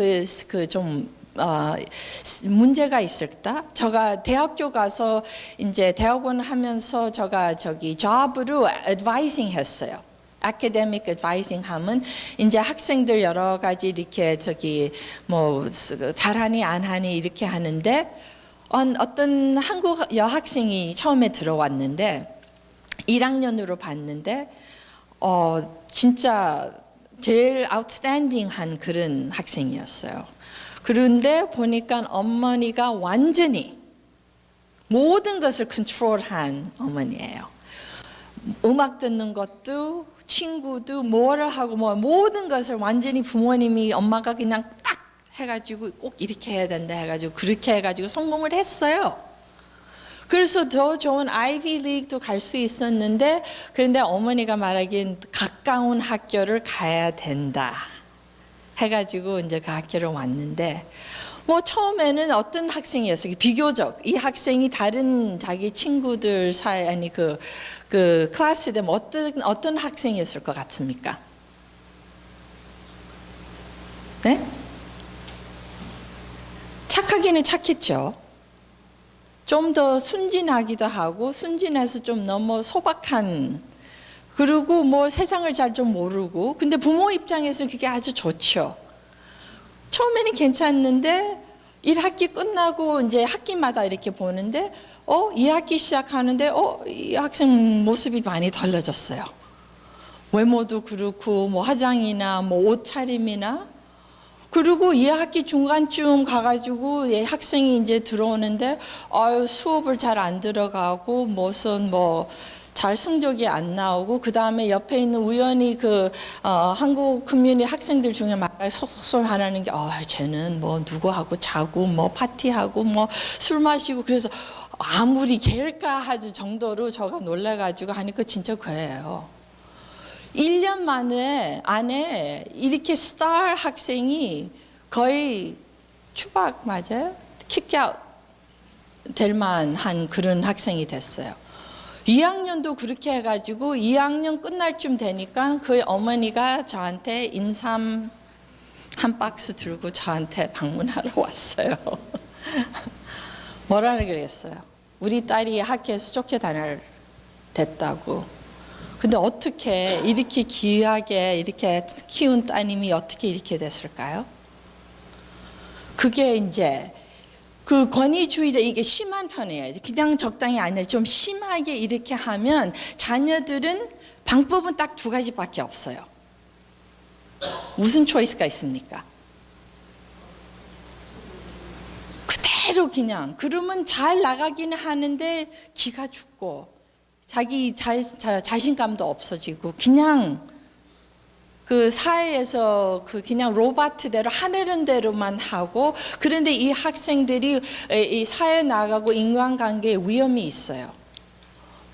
Speaker 1: 문제가 있을까? 제가 대학교 가서 이제 대학원 하면서 제가 잡으로 advising 했어요. academic advising 하면 이제 학생들 여러 가지 이렇게 잘하니 안 하니 이렇게 하는데 어떤 한국 여학생이 처음에 들어왔는데 1학년으로 봤는데 진짜 제일 아웃스탠딩한 그런 학생이었어요. 그런데 보니까 어머니가 완전히 모든 것을 컨트롤한 어머니예요. 음악 듣는 것도 친구도 뭐를 하고 모든 것을 완전히 부모님이 엄마가 그냥 딱 해가지고 꼭 이렇게 해야 된다 해가지고 그렇게 해가지고 성공을 했어요. 그래서 더 좋은 아이비 리그도 갈 수 있었는데 그런데 어머니가 말하기엔 가까운 학교를 가야 된다 해가지고 이제 그 학교를 왔는데 처음에는 어떤 학생이었어요? 비교적 이 학생이 다른 자기 친구들 사이 아니 그 클래스 되면 어떤 학생이었을 것 같습니까? 네? 착하기는 착했죠. 좀 더 순진하기도 하고 순진해서 좀 너무 소박한 그리고 세상을 잘 좀 모르고 근데 부모 입장에서는 그게 아주 좋죠. 처음에는 괜찮는데 1학기 끝나고 이제 학기마다 이렇게 보는데 2학기 시작하는데 이 학생 모습이 많이 달라졌어요. 외모도 그렇고 화장이나 옷차림이나 그리고 2학기 중간쯤 가가지고 학생이 이제 들어오는데 수업을 잘 안 들어가고 무슨 잘 성적이 안 나오고 그 다음에 옆에 있는 우연히 한국 커뮤니티 학생들 중에 말하기 속속하는 게 쟤는 누구하고 자고 파티하고 술 마시고 그래서 아무리 걔일까 하지 정도로 저가 놀래가지고 하니까 진짜 그예요. 1년 안에 이렇게 스타 학생이 거의 추박 맞아요? 킥아웃 될 만한 그런 학생이 됐어요. 2학년도 그렇게 해가지고 2학년 끝날 쯤 되니까 그 어머니가 저한테 인삼 한 박스 들고 저한테 방문하러 왔어요. 뭐라는 그랬어요? 우리 딸이 학교에서 쫓겨다닐 됐다고. 근데 어떻게 이렇게 귀하게 이렇게 키운 따님이 어떻게 이렇게 됐을까요? 그게 이제 그 권위주의자 이게 심한 편이에요. 그냥 적당히 아니라 좀 심하게 이렇게 하면 자녀들은 방법은 딱 2가지밖에 없어요. 무슨 초이스가 있습니까? 그대로 그냥 그러면 잘 나가기는 하는데 기가 죽고 자기 자신감도 없어지고 그냥 그 사회에서 그냥 로봇대로 하려는 대로만 하고 그런데 이 학생들이 이 사회 나가고 인간관계에 위험이 있어요.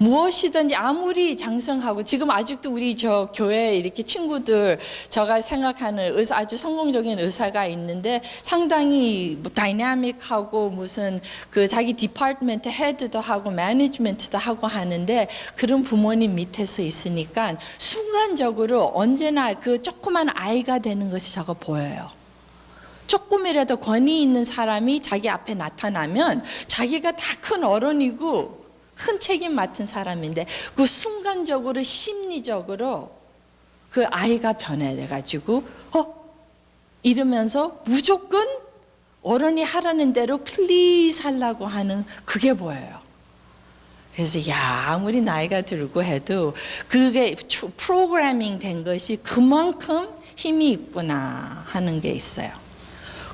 Speaker 1: 무엇이든지 아무리 장성하고 지금 아직도 우리 저 교회 이렇게 친구들 제가 생각하는 의사 아주 성공적인 의사가 있는데 상당히 뭐 다이나믹하고 무슨 그 자기 디파트먼트 헤드도 하고 매니지먼트도 하고 하는데 그런 부모님 밑에서 있으니까 순간적으로 언제나 그 조그만 아이가 되는 것이 저거 보여요. 조금이라도 권위 있는 사람이 자기 앞에 나타나면 자기가 다 큰 어른이고 큰 책임 맡은 사람인데 그 순간적으로 심리적으로 그 아이가 변해가지고 이러면서 무조건 어른이 하라는 대로 플리즈 하려고 하는 그게 보여요. 그래서 야 아무리 나이가 들고 해도 그게 프로그래밍 된 것이 그만큼 힘이 있구나 하는 게 있어요.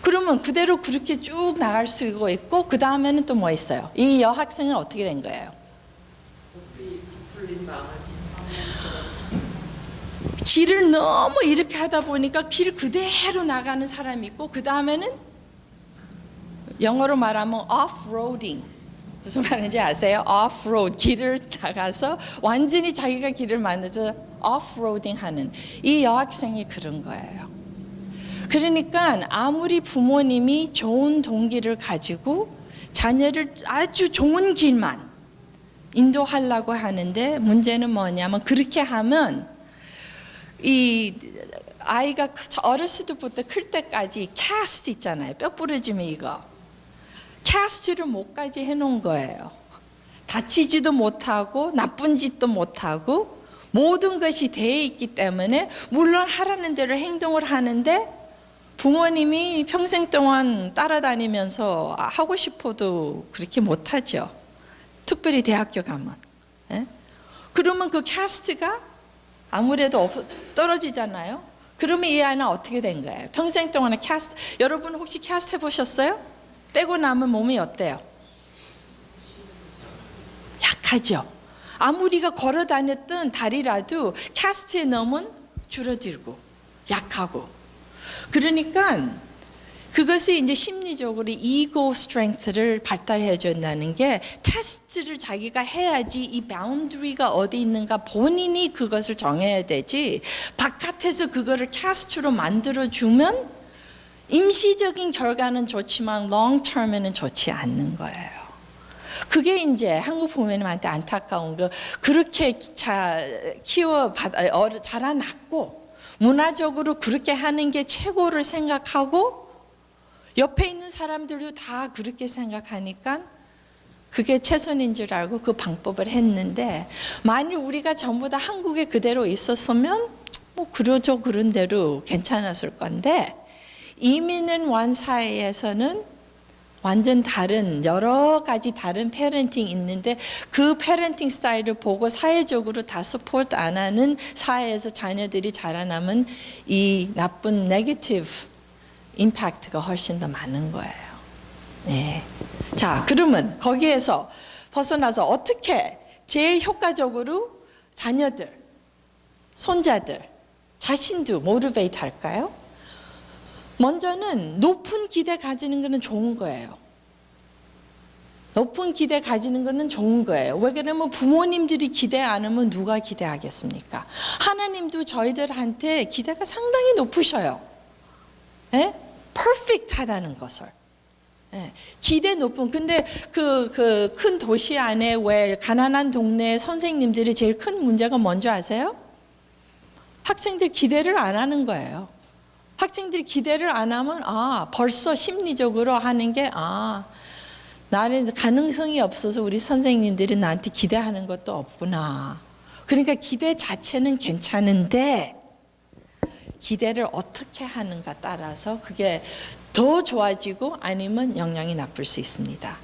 Speaker 1: 그러면 그대로 그렇게 쭉 나갈 수 있고 그 다음에는 또 뭐 있어요? 이 여학생은 어떻게 된 거예요?
Speaker 4: 풀린 망아지.
Speaker 1: 길을 너무 이렇게 하다 보니까 길 그대로 나가는 사람이 있고 그 다음에는 영어로 말하면 off-roading 무슨 말인지 아세요? off-road 길을 나가서 완전히 자기가 길을 만들어서 off-roading 하는 이 여학생이 그런 거예요. 그러니까 아무리 부모님이 좋은 동기를 가지고 자녀를 아주 좋은 길만 인도하려고 하는데 문제는 뭐냐면 그렇게 하면 이 아이가 어렸을 때부터 클 때까지 캐스트 있잖아요. 뼈 부러지면 이거 캐스트를 못까지 해놓은 거예요. 다치지도 못하고 나쁜 짓도 못하고 모든 것이 돼 있기 때문에 물론 하라는 대로 행동을 하는데 부모님이 평생 동안 따라다니면서 하고 싶어도 그렇게 못하죠. 특별히 대학교 가면. 예? 그러면 그 캐스트가 아무래도 떨어지잖아요. 그러면 이 아이는 어떻게 된 거예요? 평생 동안에 캐스트. 여러분 혹시 캐스트 해보셨어요? 빼고 나면 몸이 어때요? 약하죠. 아무리가 걸어 다녔던 다리라도 캐스트에 넣으면 줄어들고 약하고. 그러니까 그것이 이제 심리적으로 이고 스트렝스를 발달해 준다는 게 테스트를 자기가 해야지 이 바운드리가 어디 있는가 본인이 그것을 정해야 되지 바깥에서 그거를 캐스트로 만들어 주면 임시적인 결과는 좋지만 롱텀에는 좋지 않는 거예요. 그게 이제 한국 부모님한테 안타까운 거 그렇게 자라났고 문화적으로 그렇게 하는 게 최고를 생각하고 옆에 있는 사람들도 다 그렇게 생각하니까 그게 최선인 줄 알고 그 방법을 했는데 만일 우리가 전부 다 한국에 그대로 있었으면 뭐 그러죠 그런 대로 괜찮았을 건데 이민은 wan 사회에서는 완전 다른 여러 가지 다른 패ren팅 있는데 그 패ren팅 스타일을 보고 사회적으로 다 서포트 안 하는 사회에서 자녀들이 자라나면 이 나쁜 네거티브 임팩트가 훨씬 더 많은 거예요. 네. 자, 그러면 거기에서 벗어나서 어떻게 제일 효과적으로 자녀들, 손자들, 자신도 모티베이트 할까요? 먼저는 높은 기대 가지는 거는 좋은 거예요. 높은 기대 가지는 거는 좋은 거예요. 왜 그러면 부모님들이 기대 안 하면 누가 기대하겠습니까? 하나님도 저희들한테 기대가 상당히 높으셔요. 예? 퍼펙트하다는 것을. 예. 기대 높은. 근데 그 큰 도시 안에 왜 가난한 동네 선생님들이 제일 큰 문제가 뭔지 아세요? 학생들 기대를 안 하는 거예요. 학생들이 기대를 안 하면 벌써 심리적으로 하는 게 나는 가능성이 없어서 우리 선생님들이 나한테 기대하는 것도 없구나. 그러니까 기대 자체는 괜찮은데 기대를 어떻게 하는가 따라서 그게 더 좋아지고 아니면 영향이 나쁠 수 있습니다.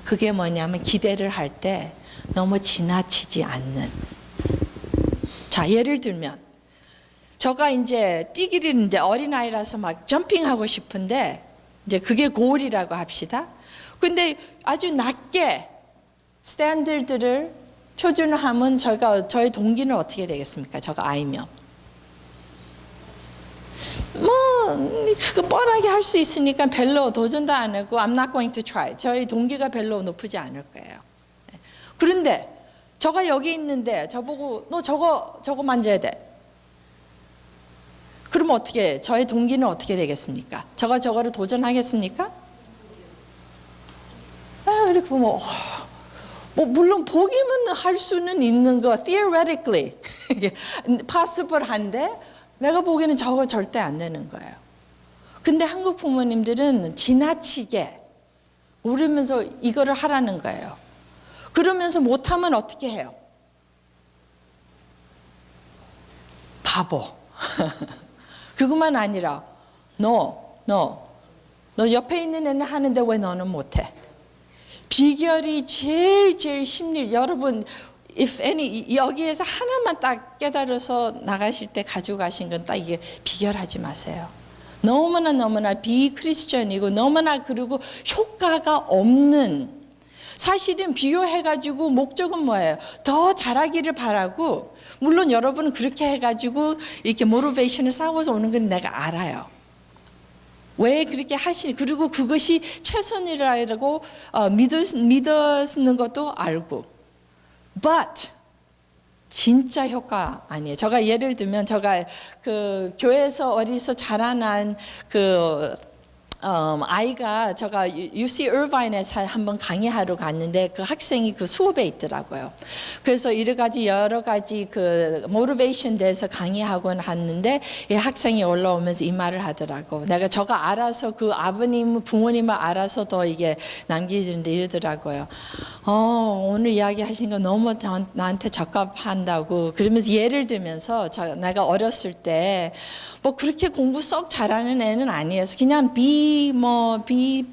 Speaker 1: 그게 뭐냐면 기대를 할 때 너무 지나치지 않는. 자, 예를 들면 제가 이제 뛰기를 이제 어린아이라서 막 점핑하고 싶은데 이제 그게 고울이라고 합시다. 근데 아주 낮게 스탠더드를 표준을 하면 저희 동기는 어떻게 되겠습니까? 저가 아이면. 그거 뻔하게 할 수 있으니까 별로 도전도 안 하고 I'm not going to try. 저희 동기가 별로 높지 않을 거예요. 그런데 저가 여기 있는데 저보고 너 저거 만져야 돼. 그러면 어떻게 저의 동기는 어떻게 되겠습니까? 저거를 도전하겠습니까? 이렇게 보면 뭐 물론 보기만 할 수는 있는 거 theoretically possible 한데 내가 보기에는 저거 절대 안 되는 거예요. 근데 한국 부모님들은 지나치게 모르면서 이거를 하라는 거예요. 그러면서 못하면 어떻게 해요? 바보. 그것만 아니라 너 옆에 있는 애는 하는데 왜 너는 못해? 비결이 제일 심리. 여러분 if any 여기에서 하나만 딱 깨달아서 나가실 때 가져가신 건 딱 이게 비결하지 마세요. 너무나 비크리스천이고 너무나 그리고 효과가 없는, 사실은 비교해가지고 목적은 뭐예요? 더 잘하기를 바라고, 물론 여러분은 그렇게 해가지고 이렇게 모티베이션을 쌓아서 오는 건 내가 알아요. 왜 그렇게 하시니? 그리고 그것이 최선이라고 믿는 것도 알고. But 진짜 효과 아니에요. 제가 예를 들면 제가 그 교회에서 어디서 자라난 그 아이가 제가 UC Irvine에서 한번 강의하러 갔는데 그 학생이 그 수업에 있더라고요. 그래서 여러 가지 그 모티베이션 대해서 강의하고 왔는데 이 학생이 올라오면서 이 말을 하더라고. 내가 저가 알아서 그 부모님을 알아서 더 이게 남기는데 이러더라고요. 오늘 이야기하신 거 너무 나한테 적합한다고. 그러면서 예를 들면서 내가 어렸을 때 뭐 그렇게 공부 썩 잘하는 애는 아니어서 그냥 B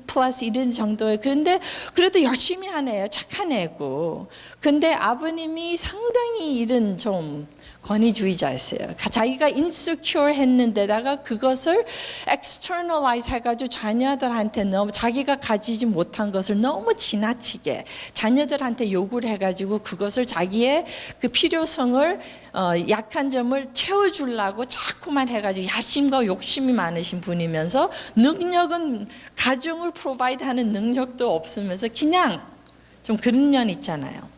Speaker 1: 플러스 이런 정도예요. 그런데 그래도 열심히 하는 애예요. 착한 애고. 근데 아버님이 상당히 이런 좀 권위주의자였어요. 자기가 insecure 했는데다가 그것을 externalize 해가지고 자녀들한테 너무 자기가 가지지 못한 것을 너무 지나치게 자녀들한테 요구를 해가지고 그것을 자기의 그 필요성을 약한 점을 채워주려고 자꾸만 해가지고 야심과 욕심이 많으신 분이면서 능력은 가정을 프로바이드하는 능력도 없으면서 그냥 좀 그런 년 있잖아요.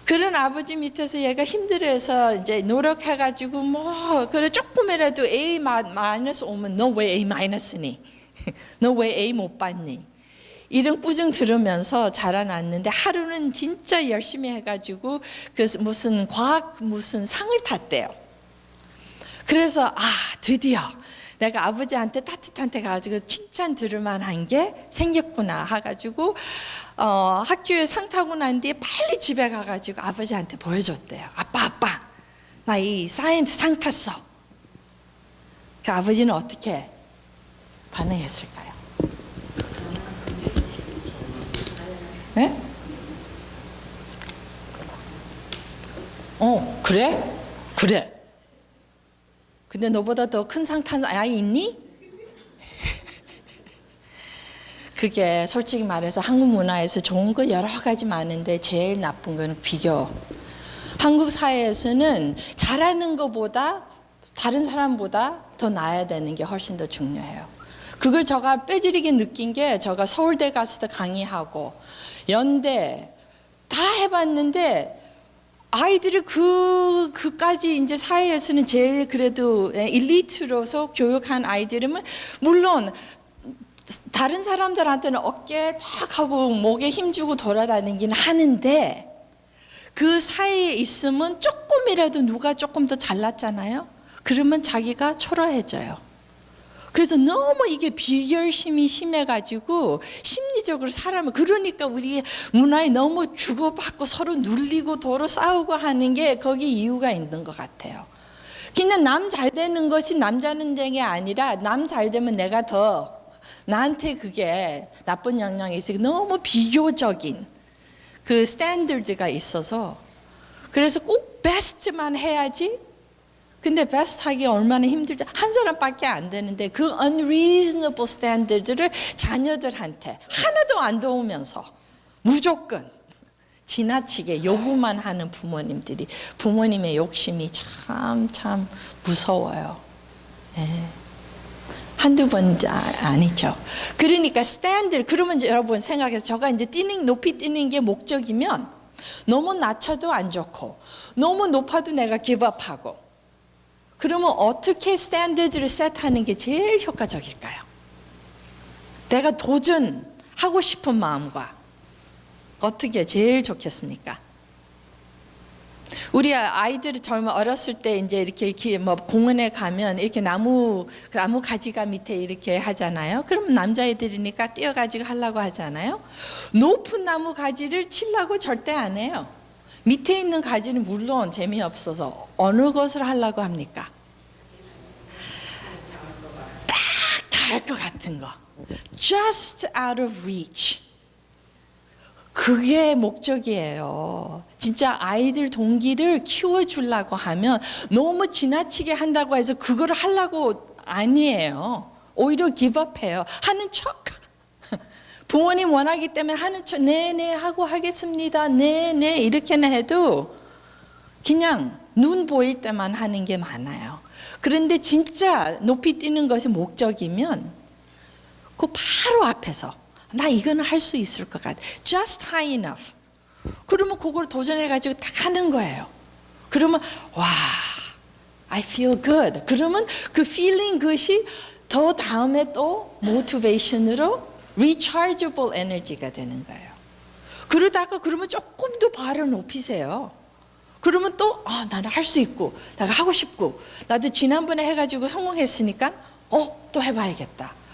Speaker 1: 그런 아버지 밑에서 얘가 힘들어해서 이제 노력해가지고 그래 조금이라도 A 마이너스 오면 너 왜 A 마이너스니? 너 왜 A 못 받니? 이런 꾸중 들으면서 자라났는데 하루는 진짜 열심히 해가지고 그 무슨 과학 무슨 상을 탔대요. 그래서 드디어 내가 아버지한테 따뜻한 데 가가지고 칭찬 들을 만한 게 생겼구나 해가지고 학교에 상 타고 난 뒤에 빨리 집에 가가지고 아버지한테 보여줬대요. 아빠 나 이 사이언스 상 탔어. 그 아버지는 어떻게 반응했을까요? 네? 그래. 근데 너보다 더 큰 상 탄 아이 있니? 그게 솔직히 말해서 한국 문화에서 좋은 거 여러 가지 많은데 제일 나쁜 거는 비교. 한국 사회에서는 잘하는 것보다 다른 사람보다 더 나아야 되는 게 훨씬 더 중요해요. 그걸 제가 빼지르게 느낀 게 제가 서울대 가서도 강의하고 연대 다 해봤는데 아이들을 그까지 이제 사회에서는 제일 그래도 일리트로서 교육한 아이들은 물론 다른 사람들한테는 어깨 팍 하고 목에 힘주고 돌아다니긴 하는데 그 사이에 있으면 조금이라도 누가 조금 더 잘났잖아요. 그러면 자기가 초라해져요. 그래서 너무 이게 비결심이 심해가지고 심리적으로 사람을, 그러니까 우리 문화에 너무 주고받고 서로 눌리고 도로 싸우고 하는 게 거기 이유가 있는 것 같아요. 그냥 남 잘 되는 것이 남자는 게 아니라 남 잘 되면 내가 더 나한테 그게 나쁜 영향이 있으니까 너무 비교적인 그 스탠더드가 있어서 그래서 꼭 베스트만 해야지. 근데 베스트 하기 얼마나 힘들지. 한 사람밖에 안 되는데 그 unreasonable standard를 자녀들한테 하나도 안 도우면서 무조건 지나치게 요구만 하는 부모님들이, 부모님의 욕심이 참 무서워요. 네. 한두 번 아니죠. 그러니까 스탠드, 그러면 이제 여러분 생각해서 제가 이제 높이 뛰는 게 목적이면 너무 낮춰도 안 좋고 너무 높아도 내가 기브업하고. 그러면 어떻게 스탠더드를 셋하는 게 제일 효과적일까요? 내가 도전하고 싶은 마음과 어떻게 제일 좋겠습니까? 우리 아이들이 젊어 어렸을 때 이제 이렇게 뭐 공원에 가면 이렇게 나무 가지가 밑에 이렇게 하잖아요. 그러면 남자애들이니까 뛰어가지고 하려고 하잖아요. 높은 나무 가지를 치려고 절대 안 해요. 밑에 있는 가지는 물론 재미없어서 어느 것을 하려고 합니까? 딱 닿을 것 같은 거. Just out of reach. 그게 목적이에요. 진짜 아이들 동기를 키워주려고 하면 너무 지나치게 한다고 해서 그걸 하려고 아니에요. 오히려 기법해요. 하는 척. 부모님 원하기 때문에 하는 척 네네 하고 하겠습니다. 네네 이렇게는 해도 그냥 눈 보일 때만 하는 게 많아요. 그런데 진짜 높이 뛰는 것이 목적이면 그 바로 앞에서 나 이거는 할 수 있을 것 같아. Just high enough. 그러면 그걸 도전해가지고 딱 하는 거예요. 그러면 와, I feel good. 그러면 그 feeling 것이 더 다음에 또 motivation으로 rechargeable 에너지가 되는 거예요. 그러다가 그러면 조금 더 발을 높이세요. 그러면 또 나는 할 수 있고 내가 하고 싶고 나도 지난번에 해가지고 성공했으니까 또 해봐야겠다.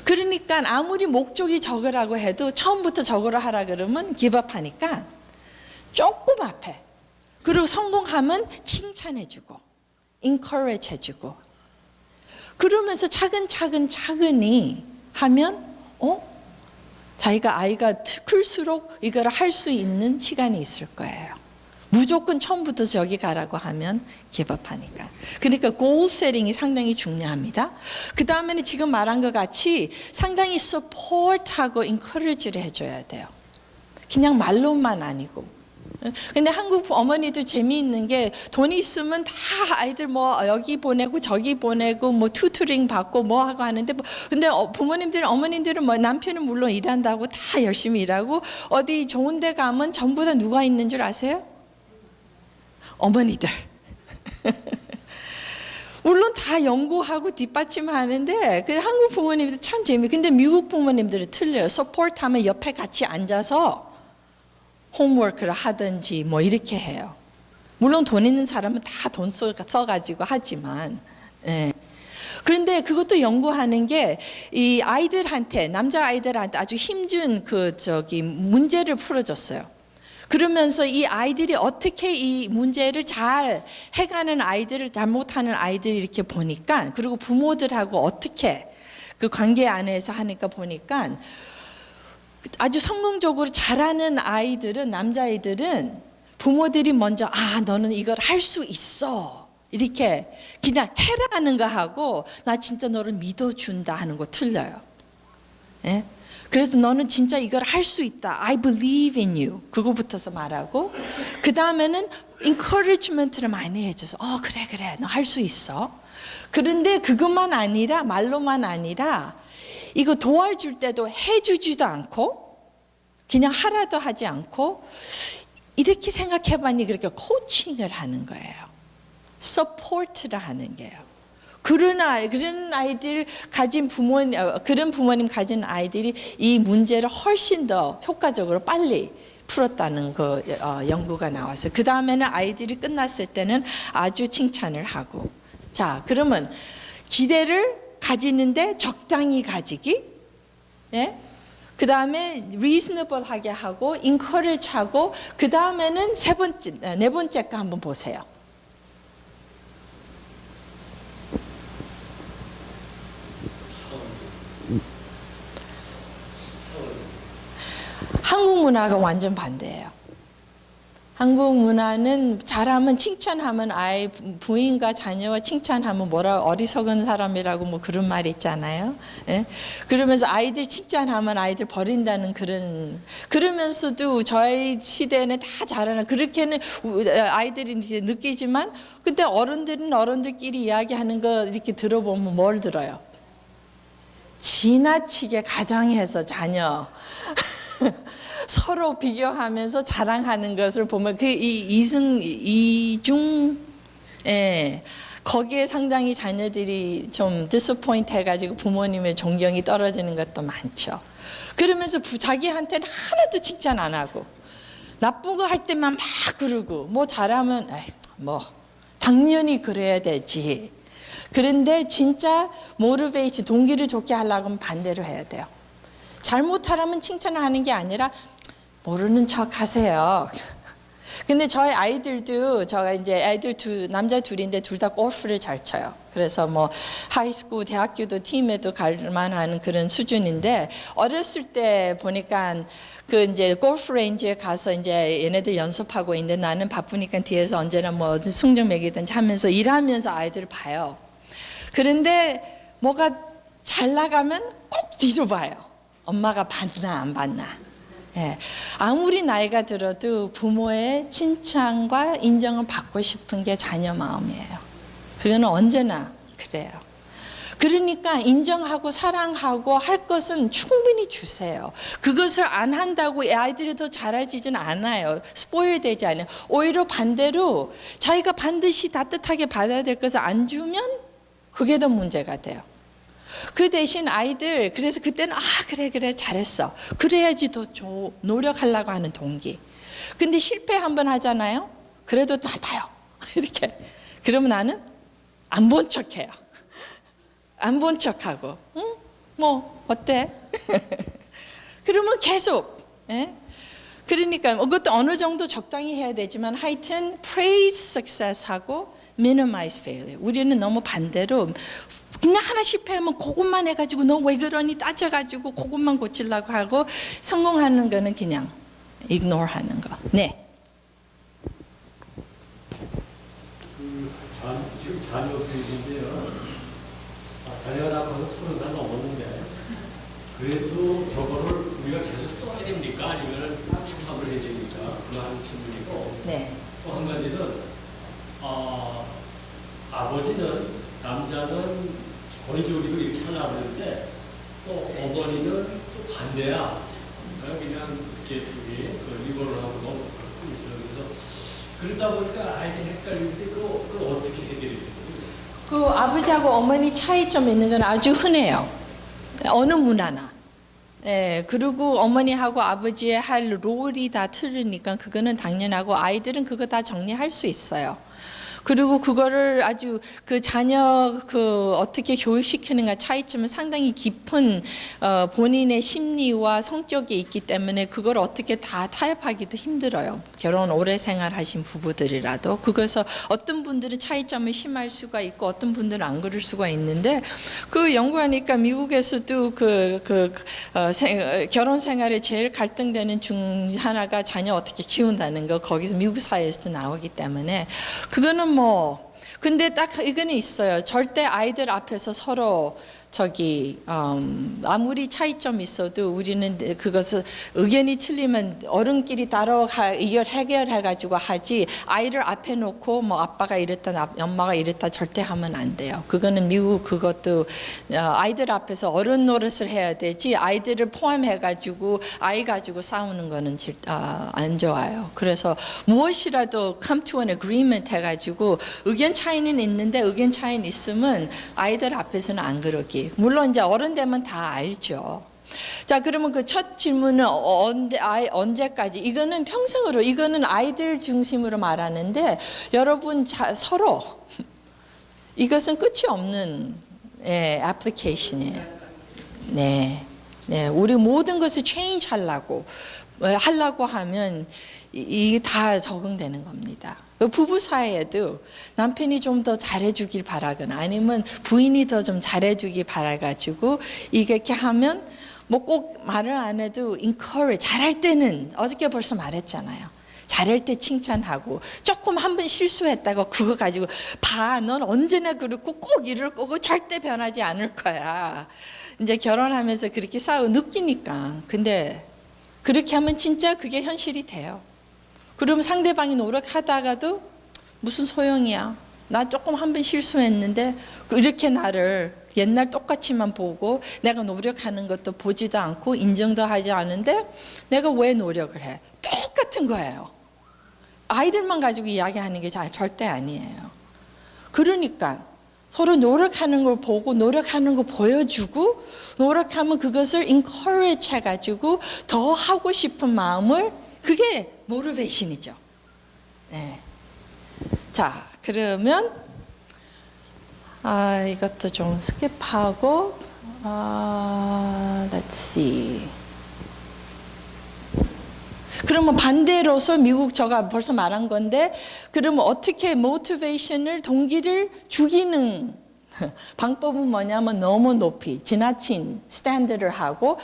Speaker 1: 그러니까 아무리 목적이 저거라고 해도 처음부터 저거를 하라 그러면 기밥하니까 조금 앞에. 그리고 성공하면 칭찬해주고 encourage 해주고 그러면서 차근차근히 하면 자기가 아이가 클수록 이걸 할 수 있는 시간이 있을 거예요. 무조건 처음부터 저기 가라고 하면 기밥하니까. 그러니까 goal setting이 상당히 중요합니다. 그 다음에는 지금 말한 것 같이 상당히 support하고 encourage를 해줘야 돼요. 그냥 말로만 아니고. 근데 한국 어머니도 재미있는 게 돈이 있으면 다 아이들 뭐 여기 보내고 저기 보내고 뭐 튜터링 받고 뭐 하고 하는데 근데 부모님들은 어머님들은 뭐 남편은 물론 일한다고 다 열심히 일하고 어디 좋은 데 가면 전부 다 누가 있는 줄 아세요? 어머니들. 물론 다 연구하고 뒷받침하는데 그 한국 부모님들 참 근데 미국 부모님들은 틀려요. 서포트하면 옆에 같이 앉아서 홈워크를 하든지 뭐 이렇게 해요. 물론 돈 있는 사람은 다 돈 써가지고 하지만 그런데 그것도 연구하는 게 이 아이들한테 남자 아이들한테 아주 힘준 문제를 풀어줬어요. 그러면서 이 아이들이 어떻게 이 문제를 잘 해가는 아이들을 잘못하는 아이들을 이렇게 보니까 그리고 부모들하고 어떻게 그 관계 안에서 하니까 보니까 아주 성공적으로 잘하는 아이들은 남자아이들은 부모들이 먼저 너는 이걸 할 수 있어 이렇게 그냥 해라는 거 하고 나 진짜 너를 믿어준다 하는 거 틀려요. 예? 그래서 너는 진짜 이걸 할 수 있다. I believe in you. 그거부터서 말하고 그 다음에는 encouragement를 많이 해줘서 그래 너 할 수 있어. 그런데 그것만 아니라 말로만 아니라 이거 도와줄 때도 해주지도 않고 그냥 하라도 하지 않고 이렇게 생각해봤니 그렇게 코칭을 하는 거예요. 서포트를 하는 게요. 그런 아이들 가진 그런 부모님 가진 아이들이 이 문제를 훨씬 더 효과적으로 빨리 풀었다는 연구가 나왔어요. 그 다음에는 아이들이 끝났을 때는 아주 칭찬을 하고. 자, 그러면 기대를 가지는데 적당히 가지기. 예? 그 다음에 reasonable하게 하고 encourage하고 그 다음에는 네 번째 거 한번 보세요. 한국 문화가 완전 반대예요. 한국 문화는 잘하면 칭찬하면 아이 부인과 자녀와 칭찬하면 어리석은 사람이라고 뭐 그런 말이 있잖아요. 예? 그러면서 아이들 칭찬하면 아이들 버린다는 그러면서도 저희 시대에는 다 잘하는 그렇게는 아이들이 이제 느끼지만 근데 어른들은 어른들끼리 이야기하는 거 이렇게 들어보면 뭘 들어요? 지나치게 가장해서 자녀 서로 비교하면서 자랑하는 것을 보면 그 이중 거기에 상당히 자녀들이 좀 디스포인트 해가지고 부모님의 존경이 떨어지는 것도 많죠. 그러면서 자기한테는 하나도 칭찬 안 하고 나쁜 거 할 때만 막 그러고 뭐 잘하면 에이, 뭐 당연히 그래야 되지. 그런데 진짜 모티베이트 동기를 좋게 하려고 하면 반대로 해야 돼요. 잘못하라면 칭찬하는 게 아니라 모르는 척 하세요. 근데 저희 아이들도 제가 이제 아이들 남자 둘인데 둘 다 골프를 잘 쳐요. 그래서 뭐 하이스쿨, 대학교도 팀에도 갈 만한 그런 수준인데 어렸을 때 보니까 그 이제 골프 레인지에 가서 이제 얘네들 연습하고 있는데 나는 바쁘니까 뒤에서 언제나 뭐 승적 매기든지 하면서 일하면서 아이들을 봐요. 그런데 뭐가 잘 나가면 꼭 뒤져봐요. 엄마가 봤나 안 봤나. 예. 아무리 나이가 들어도 부모의 칭찬과 인정을 받고 싶은 게 자녀 마음이에요. 그거는 언제나 그래요. 그러니까 인정하고 사랑하고 할 것은 충분히 주세요. 그것을 안 한다고 아이들이 더 잘해지진 않아요. 스포일 되지 않아요. 오히려 반대로 자기가 반드시 따뜻하게 받아야 될 것을 안 주면 그게 더 문제가 돼요. 그 대신 아이들 그래서 그때는 그래 잘했어. 그래야지 더 노력하려고 하는 동기. 근데 실패 한번 하잖아요. 그래도 나 봐요. 이렇게. 그러면 나는 안 본 척해요. 안 본 척하고 응? 뭐 어때? 그러면 계속 그러니까 그것도 어느 정도 적당히 해야 되지만 하여튼 praise success하고 minimize failure. 우리는 너무 반대로 그냥 하나 실패하면 그것만 해가지고 너 왜 그러니 따져가지고 그것만 고치려고 하고 성공하는 거는 그냥 ignore 하는 거. 네.
Speaker 2: 지금 자녀 교육인데요. 자녀가 낳아서 30살 넘었는데 그래도 저거를 우리가 계속 써야 됩니까? 아니면 축하를 해야 됩니까? 그 한 질문이고
Speaker 1: 네.
Speaker 2: 또 한 가지는 아버지는 남자는 권위적으로 이렇게 하려고 하는데 또 어머니는 또 반대야. 그냥 이렇게 리버럴하고 너무 그래서 그러다 보니까 아이들이 헷갈리는데 그걸 어떻게 해결해야 돼요?
Speaker 1: 그 아버지하고 어머니 차이점 있는 건 아주 흔해요. 어느 문화나. 그리고 어머니하고 아버지의 할 롤이 다 틀리니까 그거는 당연하고 아이들은 그거 다 정리할 수 있어요. 그리고 그거를 아주 그 자녀 어떻게 교육시키는가 차이점은 상당히 깊은 본인의 심리와 성격이 있기 때문에 그걸 어떻게 다 타협하기도 힘들어요. 결혼 오래 생활하신 부부들이라도. 그래서 어떤 분들은 차이점을 심할 수가 있고 어떤 분들은 안 그럴 수가 있는데 그 연구하니까 미국에서도 결혼 생활에 제일 갈등되는 중 하나가 자녀 어떻게 키운다는 거 거기서 미국 사회에서도 나오기 때문에 그거는 근데 딱 이거는 있어요. 절대 아이들 앞에서 서로 아무리 차이점이 있어도 우리는 그것을 의견이 틀리면 어른끼리 따로 해결해가지고 하지 아이를 앞에 놓고 뭐 아빠가 이랬다 엄마가 이랬다 절대 하면 안 돼요. 그거는 미국 그것도 아이들 앞에서 어른 노릇을 해야 되지 아이들을 포함해가지고 아이 가지고 싸우는 거는 안 좋아요. 그래서 무엇이라도 come to an agreement 해가지고 의견 차이는 있는데 의견 차이는 있으면 아이들 앞에서는 안 그러기. 물론 이제 어른 되면 다 알죠. 자, 그러면 그 첫 질문은 언제까지? 이거는 평생으로, 이거는 아이들 중심으로 말하는데 여러분 서로 이것은 끝이 없는 애플리케이션이에요. 네, 우리 모든 것을 change 하려고 하면 이게 다 적응되는 겁니다. 부부 사이에도 남편이 좀 더 잘해주길 바라거나 아니면 부인이 더 좀 잘해주길 바라가지고 이렇게 하면 뭐 꼭 말을 안 해도 encourage 잘할 때는 어저께 벌써 말했잖아요. 잘할 때 칭찬하고 조금 한 번 실수했다고 그거 가지고 넌 언제나 그렇고 꼭 이럴 거고 절대 변하지 않을 거야. 이제 결혼하면서 그렇게 느끼니까. 근데 그렇게 하면 진짜 그게 현실이 돼요. 그러면 상대방이 노력하다가도 무슨 소용이야. 나 조금 한 번 실수했는데 이렇게 나를 옛날 똑같이만 보고 내가 노력하는 것도 보지도 않고 인정도 하지 않은데 내가 왜 노력을 해? 똑같은 거예요. 아이들만 가지고 이야기하는 게 절대 아니에요. 그러니까 서로 노력하는 걸 보고 노력하는 거 보여주고 노력하면 그것을 encourage 해가지고 더 하고 싶은 마음을 그게 모티베이션이죠. 네. 자, 그러면 이것도 좀 스킵하고 let's see. 그러면 반대로서 미국 제가 벌써 말한 건데 그러면 어떻게 모티베이션을 동기를 죽이는 방법은 뭐냐면 너무 높이 지나친 스탠드를 하고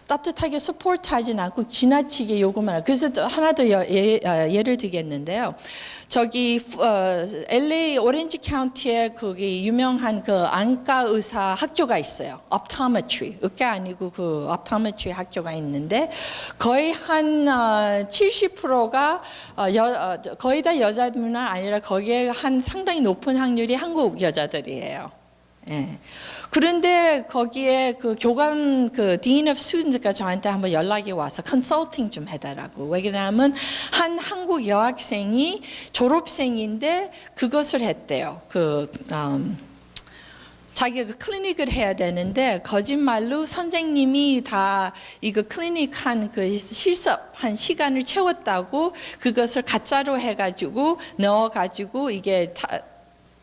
Speaker 1: 따뜻하게 서포트하진 않고 지나치게 요구만 하고 그래서 또 하나 더 예를 들겠는데요. 저기 LA 오렌지 카운티에 거기 유명한 그 안과 의사 학교가 있어요. optometry. 의과 아니고 그 optometry 학교가 있는데 거의 한 70%가 거의 다 여자들만 아니라 거기에 한 상당히 높은 확률이 한국 여자들이에요. 예. 그런데 거기에 그 교관 그 Dean of Students가 저한테 한번 연락이 와서 컨설팅 좀 해달라고. 왜냐하면 한 한국 여학생이 졸업생인데 그것을 했대요. 자기가 그 클리닉을 해야 되는데 거짓말로 선생님이 다 이거 클리닉 한 그 실습한 시간을 채웠다고 그것을 가짜로 해가지고 넣어가지고 이게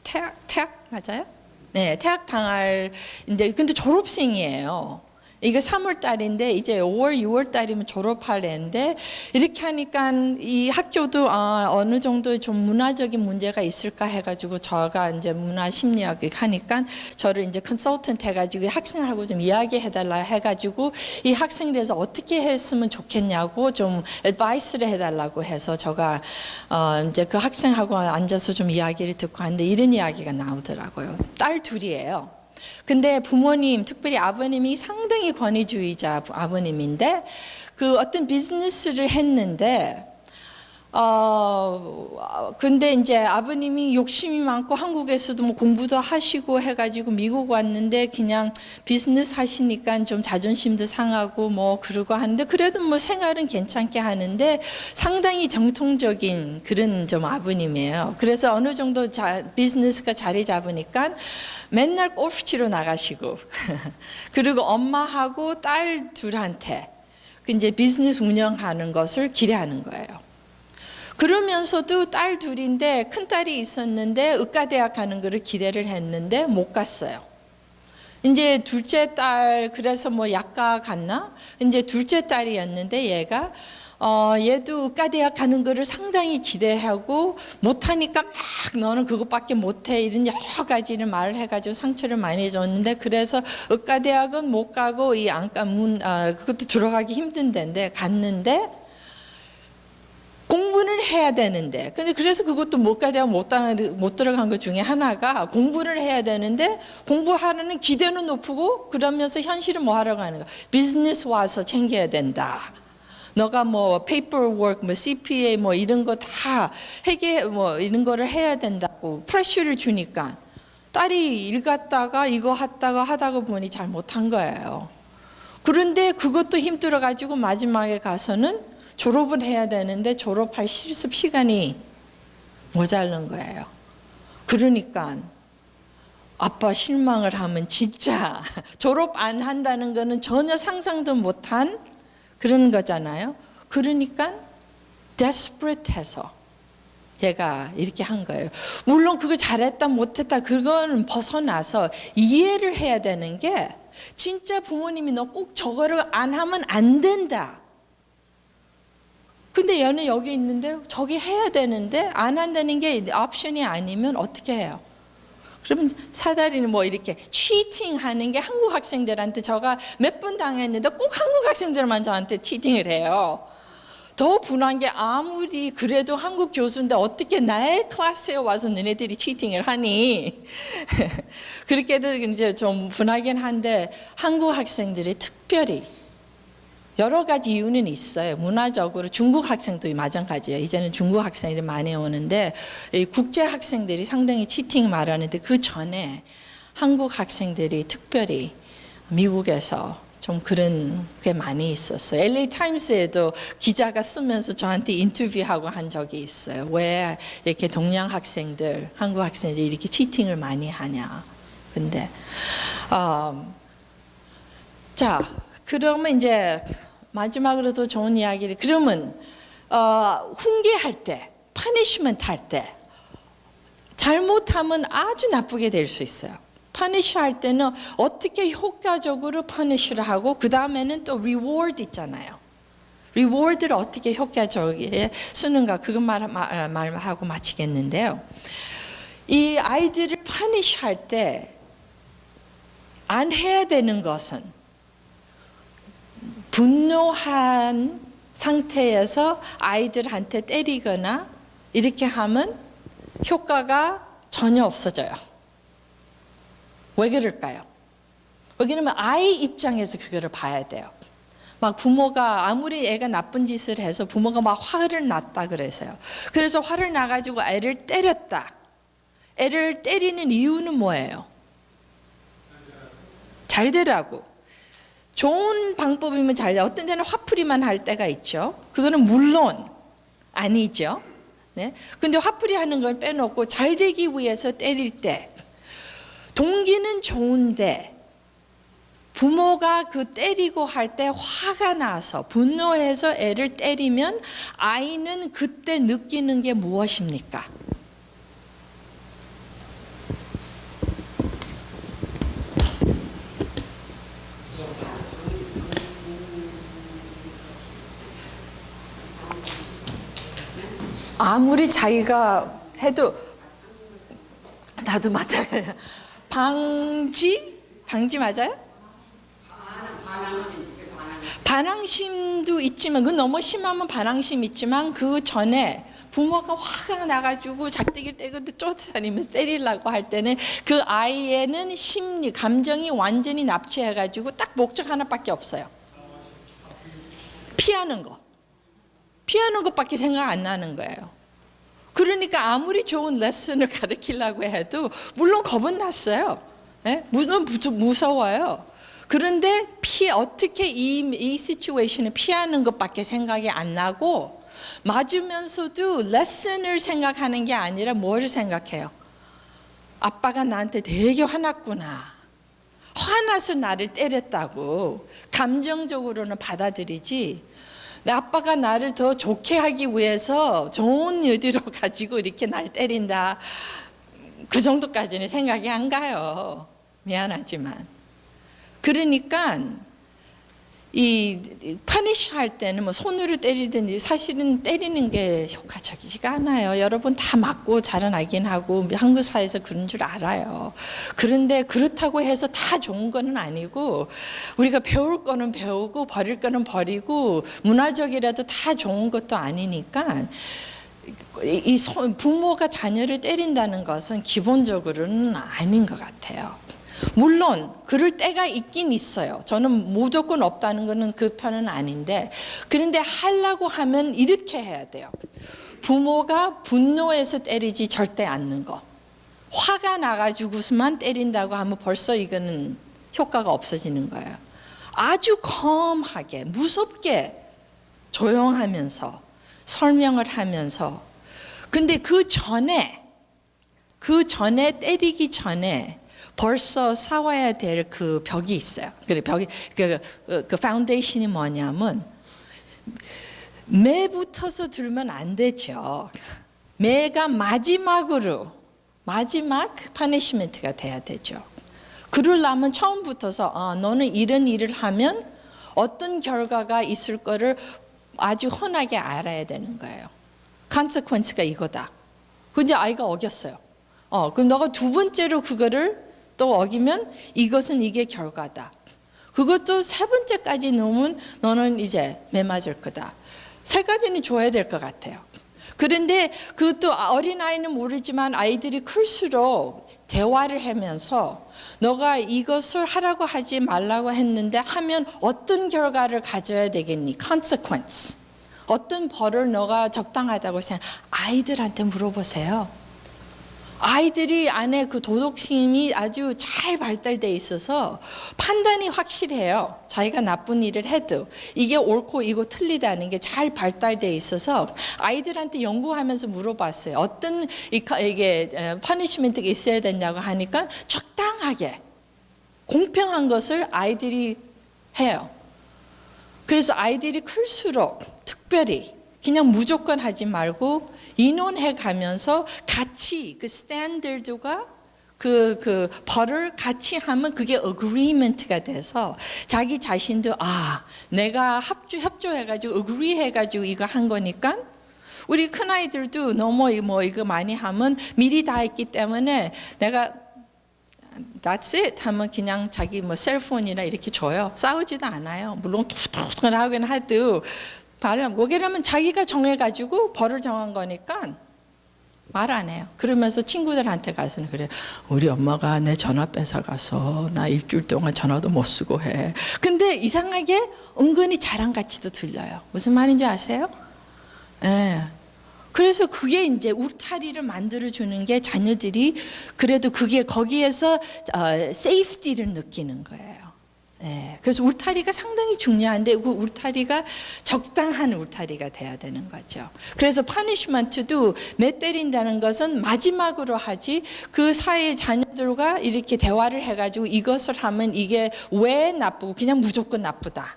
Speaker 1: 퇴학 맞아요? 네, 퇴학 당할 이제 근데 졸업생이에요. 이게 3월 달인데 이제 5월, 6월 달이면 졸업하려는데 이렇게 하니까 이 학교도 어느 정도 좀 문화적인 문제가 있을까 해가지고 제가 이제 문화 심리학 하니까 저를 이제 컨설턴트 해가지고 학생하고 좀 이야기해달라 해가지고 이 학생에 대해서 어떻게 했으면 좋겠냐고 좀 애드바이스를 해달라고 해서 제가 이제 그 학생하고 앉아서 좀 이야기를 듣고 하는데 이런 이야기가 나오더라고요. 딸 둘이에요. 근데 부모님, 특별히 아버님이 상당히 권위주의자 아버님인데 그 어떤 비즈니스를 했는데 근데 이제 아버님이 욕심이 많고 한국에서도 뭐 공부도 하시고 해가지고 미국 왔는데 그냥 비즈니스 하시니까 좀 자존심도 상하고 뭐 그러고 하는데 그래도 뭐 생활은 괜찮게 하는데 상당히 정통적인 그런 좀 아버님이에요. 그래서 어느 정도 비즈니스가 자리 잡으니까 맨날 골프 치러 나가시고 그리고 엄마하고 딸 둘한테 이제 비즈니스 운영하는 것을 기대하는 거예요. 그러면서도 딸 둘인데 큰 딸이 있었는데 의과대학 가는 거를 기대를 했는데 못 갔어요. 이제 둘째 딸 그래서 뭐 약과 갔나? 이제 둘째 딸이었는데 얘가 얘도 의과대학 가는 거를 상당히 기대하고 못하니까 막 너는 그것밖에 못해 이런 여러 가지를 말을 해가지고 상처를 많이 줬는데 그래서 의과대학은 못 가고 이 안과 그것도 들어가기 힘든 데인데 갔는데 공부를 해야 되는데 근데 그래서 그것도 못 가대학 못 들어간 것 중에 하나가 공부를 해야 되는데 공부하려는 기대는 높고 그러면서 현실은 뭐 하러 가는 거야 비즈니스 와서 챙겨야 된다 너가 뭐 paperwork 뭐 CPA 뭐 이런 거 다 뭐 이런 거를 해야 된다고 프레셔를 주니까 딸이 일 갔다가 이거 하다가 보니 잘 못한 거예요. 그런데 그것도 힘들어 가지고 마지막에 가서는 졸업을 해야 되는데 졸업할 실습 시간이 모자란 거예요. 그러니까 아빠 실망을 하면 진짜 졸업 안 한다는 거는 전혀 상상도 못한 그런 거잖아요. 그러니까 desperate 해서 얘가 이렇게 한 거예요. 물론 그걸 잘했다 못했다 그건 벗어나서 이해를 해야 되는 게 진짜 부모님이 너 꼭 저거를 안 하면 안 된다. 근데 얘는 여기 있는데 저기 해야 되는데 안 한다는 게 옵션이 아니면 어떻게 해요? 그러면 사다리는 뭐 이렇게 치팅 하는 게 한국 학생들한테 제가 몇 번 당했는데 꼭 한국 학생들만 저한테 치팅을 해요. 더 분한 게 아무리 그래도 한국 교수인데 어떻게 나의 클래스에 와서 너네들이 치팅을 하니? 그렇게도 이제 좀 분하긴 한데 한국 학생들이 특별히 여러 가지 이유는 있어요. 문화적으로 중국 학생도 마찬가지예요. 이제는 중국 학생들이 많이 오는데 국제 학생들이 상당히 치팅 말하는데 그 전에 한국 학생들이 특별히 미국에서 좀 그런 게 많이 있었어요. LA 타임스에도 기자가 쓰면서 저한테 인터뷰하고 한 적이 있어요. 왜 이렇게 동양 학생들, 한국 학생들이 이렇게 치팅을 많이 하냐. 근데 자, 그러면 이제 마지막으로도 좋은 이야기를, 그러면 훈계할 때, 퍼니시먼트 할 때 잘못하면 아주 나쁘게 될 수 있어요. 퍼니시 할 때는 어떻게 효과적으로 퍼니시를 하고, 그 다음에는 또 리워드 있잖아요. 리워드를 어떻게 효과적이게 쓰는가, 그것만 말하고 마치겠는데요. 이 아이들을 퍼니시 할 때 안 해야 되는 것은, 분노한 상태에서 아이들한테 때리거나 이렇게 하면 효과가 전혀 없어져요. 왜 그럴까요? 왜냐면 아이 입장에서 그거를 봐야 돼요. 막 부모가 아무리 애가 나쁜 짓을 해서 부모가 막 화를 났다 그래서요. 그래서 화를 나가지고 애를 때렸다. 애를 때리는 이유는 뭐예요? 잘 되라고. 좋은 방법이면 잘 돼. 어떤 데는 화풀이만 할 때가 있죠. 그거는 물론 아니죠. 네. 근데 화풀이 하는 걸 빼놓고 잘 되기 위해서 때릴 때 동기는 좋은데 부모가 그 때리고 할 때 화가 나서 분노해서 애를 때리면 아이는 그때 느끼는 게 무엇입니까? 아무리 자기가 해도, 나도 마찬가지야. 방지 맞아요? 반항심도 있지만, 그 너무 심하면 반항심 있지만, 그 전에 부모가 화가 나가지고 작대기를 때리고 쫓아다니면서 때리려고 할 때는 그 아이에는 심리, 감정이 완전히 납치해가지고 딱 목적 하나밖에 없어요. 피하는 거. 피하는 것밖에 생각 안 나는 거예요. 그러니까 아무리 좋은 레슨을 가르치려고 해도 물론 겁은 났어요. 네? 물론 무서워요. 그런데 어떻게 이 시츄에이션을 피하는 것밖에 생각이 안 나고, 맞으면서도 레슨을 생각하는 게 아니라 뭐를 생각해요? 아빠가 나한테 되게 화났구나. 화나서 나를 때렸다고 감정적으로는 받아들이지, 내 아빠가 나를 더 좋게 하기 위해서 좋은 의도로 가지고 이렇게 날 때린다, 그 정도까지는 생각이 안 가요. 미안하지만. 그러니까 이 퍼니시 할 때는 뭐 손으로 때리든지 사실은 때리는 게 효과적이지가 않아요. 여러분 다 맞고 자라나긴 하고 한국 사회에서 그런 줄 알아요. 그런데 그렇다고 해서 다 좋은 거는 아니고, 우리가 배울 거는 배우고 버릴 거는 버리고, 문화적이라도 다 좋은 것도 아니니까, 부모가 자녀를 때린다는 것은 기본적으로는 아닌 것 같아요. 물론 그럴 때가 있긴 있어요. 저는 무조건 없다는 것은 그 편은 아닌데, 그런데 하려고 하면 이렇게 해야 돼요. 부모가 분노해서 때리지 절대 않는 거. 화가 나가지고서만 때린다고 하면 벌써 이거는 효과가 없어지는 거예요. 아주 컴하게, 무섭게 조용하면서 설명을 하면서, 근데 그 전에 때리기 전에 벌써 싸워야 될 그 벽이 있어요. 그래, 벽이, 그 파운데이션이 뭐냐면, 매부터서 들면 안 되죠. 매가 마지막 파니시먼트가 돼야 되죠. 그러려면 처음부터서 너는 이런 일을 하면 어떤 결과가 있을 거를 아주 훤하게 알아야 되는 거예요. consequence가 이거다. 근데 아이가 어겼어요. 그럼 너가 두 번째로 그거를 또 어기면 이것은 이게 결과다. 그것도 세 번째까지 넣으면 너는 이제 매 맞을 거다. 세 가지는 줘야 될 것 같아요. 그런데 그것도 어린아이는 모르지만 아이들이 클수록 대화를 하면서 너가 이것을 하라고 하지 말라고 했는데 하면 어떤 결과를 가져야 되겠니? consequence. 어떤 벌을 너가 적당하다고 생각. 아이들한테 물어보세요. 아이들이 안에 그 도덕심이 아주 잘 발달돼 있어서 판단이 확실해요. 자기가 나쁜 일을 해도 이게 옳고 이거 틀리다는 게 잘 발달돼 있어서 아이들한테 연구하면서 물어봤어요. 어떤 이게 퍼니시먼트가 있어야 되냐고 하니까 적당하게 공평한 것을 아이들이 해요. 그래서 아이들이 클수록 특별히 그냥 무조건 하지 말고 인원해 가면서 같이 그 스탠더드가 그 벌을 같이 하면 그게 agreement가 돼서 자기 자신도 내가 협조해가지고 agree해가지고 이거 한 거니까 우리 큰 아이들도 너무 이거 많이 하면 미리 다 했기 때문에 내가 That's it 하면 그냥 자기 셀폰이나 이렇게 줘요. 싸우지도 않아요. 물론 툭툭 하긴 해도 왜냐면 자기가 정해가지고 벌을 정한 거니까 말 안 해요. 그러면서 친구들한테 가서는 그래. 우리 엄마가 내 전화 뺏어가서 나 일주일 동안 전화도 못 쓰고 해. 근데 이상하게 은근히 자랑같이도 들려요. 무슨 말인지 아세요? 예. 그래서 그게 이제 울타리를 만들어주는 게 자녀들이 그래도 그게 거기에서 세이프티를 느끼는 거예요. 예, 그래서 울타리가 상당히 중요한데 그 울타리가 적당한 울타리가 돼야 되는 거죠. 그래서 퍼니시먼트도 매 때린다는 것은 마지막으로 하지 그 사이에 자녀들과 이렇게 대화를 해가지고 이것을 하면 이게 왜 나쁘고 그냥 무조건 나쁘다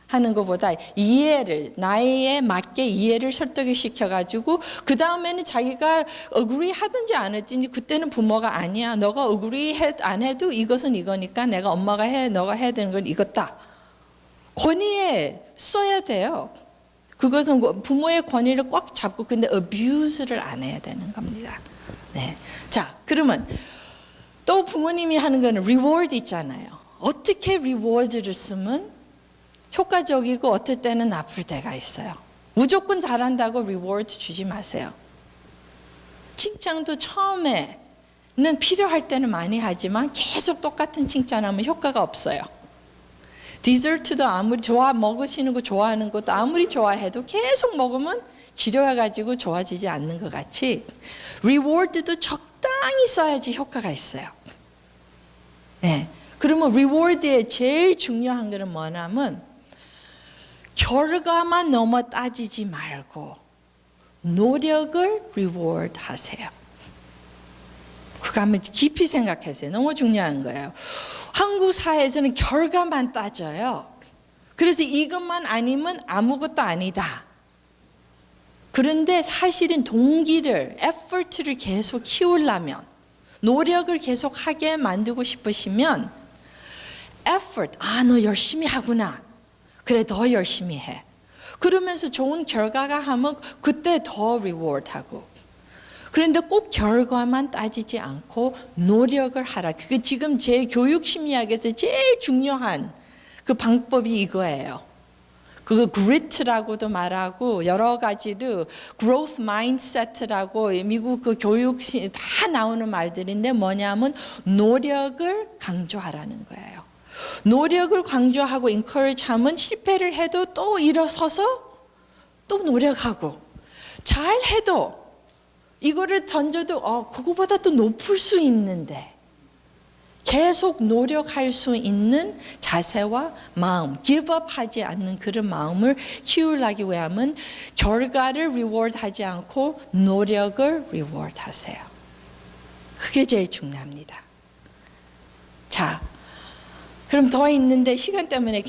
Speaker 1: 하는 것보다 이해를 나이에 맞게 이해를 설득을 시켜가지고 그 다음에는 자기가 agree 하든지 안 했든지 그때는 부모가 아니야 너가 agree 안 해도 이것은 이거니까 내가 엄마가 해 너가 해야 되는 건 이거다 권위에 써야 돼요. 그것은 부모의 권위를 꽉 잡고 근데 abuse를 안 해야 되는 겁니다. 네. 자 그러면 또 부모님이 하는 거는 reward 있잖아요. 어떻게 reward를 쓰면 효과적이고 어떨 때는 나쁠 때가 있어요. 무조건 잘한다고 리워드 주지 마세요. 칭찬도 처음에는 필요할 때는 많이 하지만 계속 똑같은 칭찬하면 효과가 없어요. 디저트도 아무리 먹으시는 거 좋아하는 것도 아무리 좋아해도 계속 먹으면 지려워가지고 좋아지지 않는 것 같이 리워드도 적당히 써야지 효과가 있어요. 네. 그러면 리워드의 제일 중요한 것은 뭐냐면 결과만 너무 따지지 말고 노력을 리워드 하세요. 그거 한번 깊이 생각하세요. 너무 중요한 거예요. 한국 사회에서는 결과만 따져요. 그래서 이것만 아니면 아무것도 아니다. 그런데 사실은 동기를, effort를 계속 키우려면 노력을 계속 하게 만들고 싶으시면 effort, 너 열심히 하구나. 그래 더 열심히 해. 그러면서 좋은 결과가 하면 그때 더 리워드하고. 그런데 꼭 결과만 따지지 않고 노력을 하라. 그게 지금 제 교육 심리학에서 제일 중요한 그 방법이 이거예요. 그거 grit라고도 말하고 여러 가지로 growth mindset라고 미국 그 교육 다 나오는 말들인데 뭐냐면 노력을 강조하라는 거예요. 노력을 강조하고 encourage 하면 실패를 해도 또 일어서서 또 노력하고 잘해도 이거를 던져도 그거보다 또 높을 수 있는데 계속 노력할 수 있는 자세와 마음, give up 하지 않는 그런 마음을 키우려기 위하면 결과를 reward 하지 않고 노력을 reward 하세요. 그게 제일 중요합니다. 자, 그럼 더 있는데 시간 때문에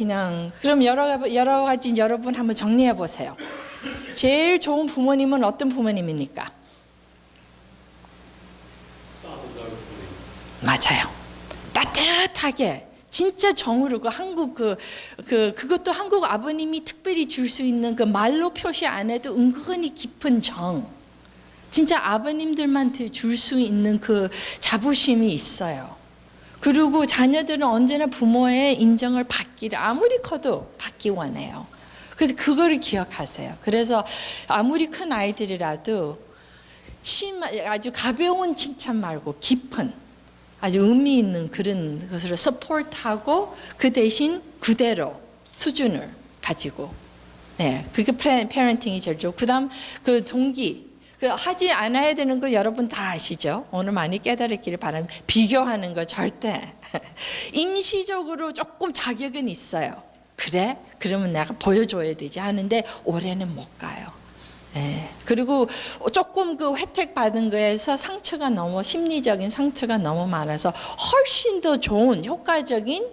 Speaker 1: 그럼 여러 가지 여러분 한번 정리해 보세요. 제일 좋은 부모님은 어떤 부모님입니까? 맞아요. 따뜻하게 진짜 정으로 한국 그것도 한국 아버님이 특별히 줄 수 있는 그 말로 표시 안 해도 은근히 깊은 정. 진짜 아버님들만 줄 수 있는 그 자부심이 있어요. 그리고 자녀들은 언제나 부모의 인정을 받기를 아무리 커도 받기 원해요. 그래서 그거를 기억하세요. 그래서 아무리 큰 아이들이라도 아주 가벼운 칭찬 말고 깊은 아주 의미 있는 그런 것을 서포트하고 그 대신 그대로 수준을 가지고 그게 패renting이 제일 좋고 그다음 그 동기 그 하지 않아야 되는 거 여러분 다 아시죠? 오늘 많이 깨달았기를 바랍니다. 비교하는 거 절대. 임시적으로 조금 자격은 있어요. 그래? 그러면 내가 보여줘야 되지 하는데 올해는 못 가요. 예. 그리고 조금 그 혜택 받은 거에서 상처가 너무 심리적인 상처가 너무 많아서 훨씬 더 좋은 효과적인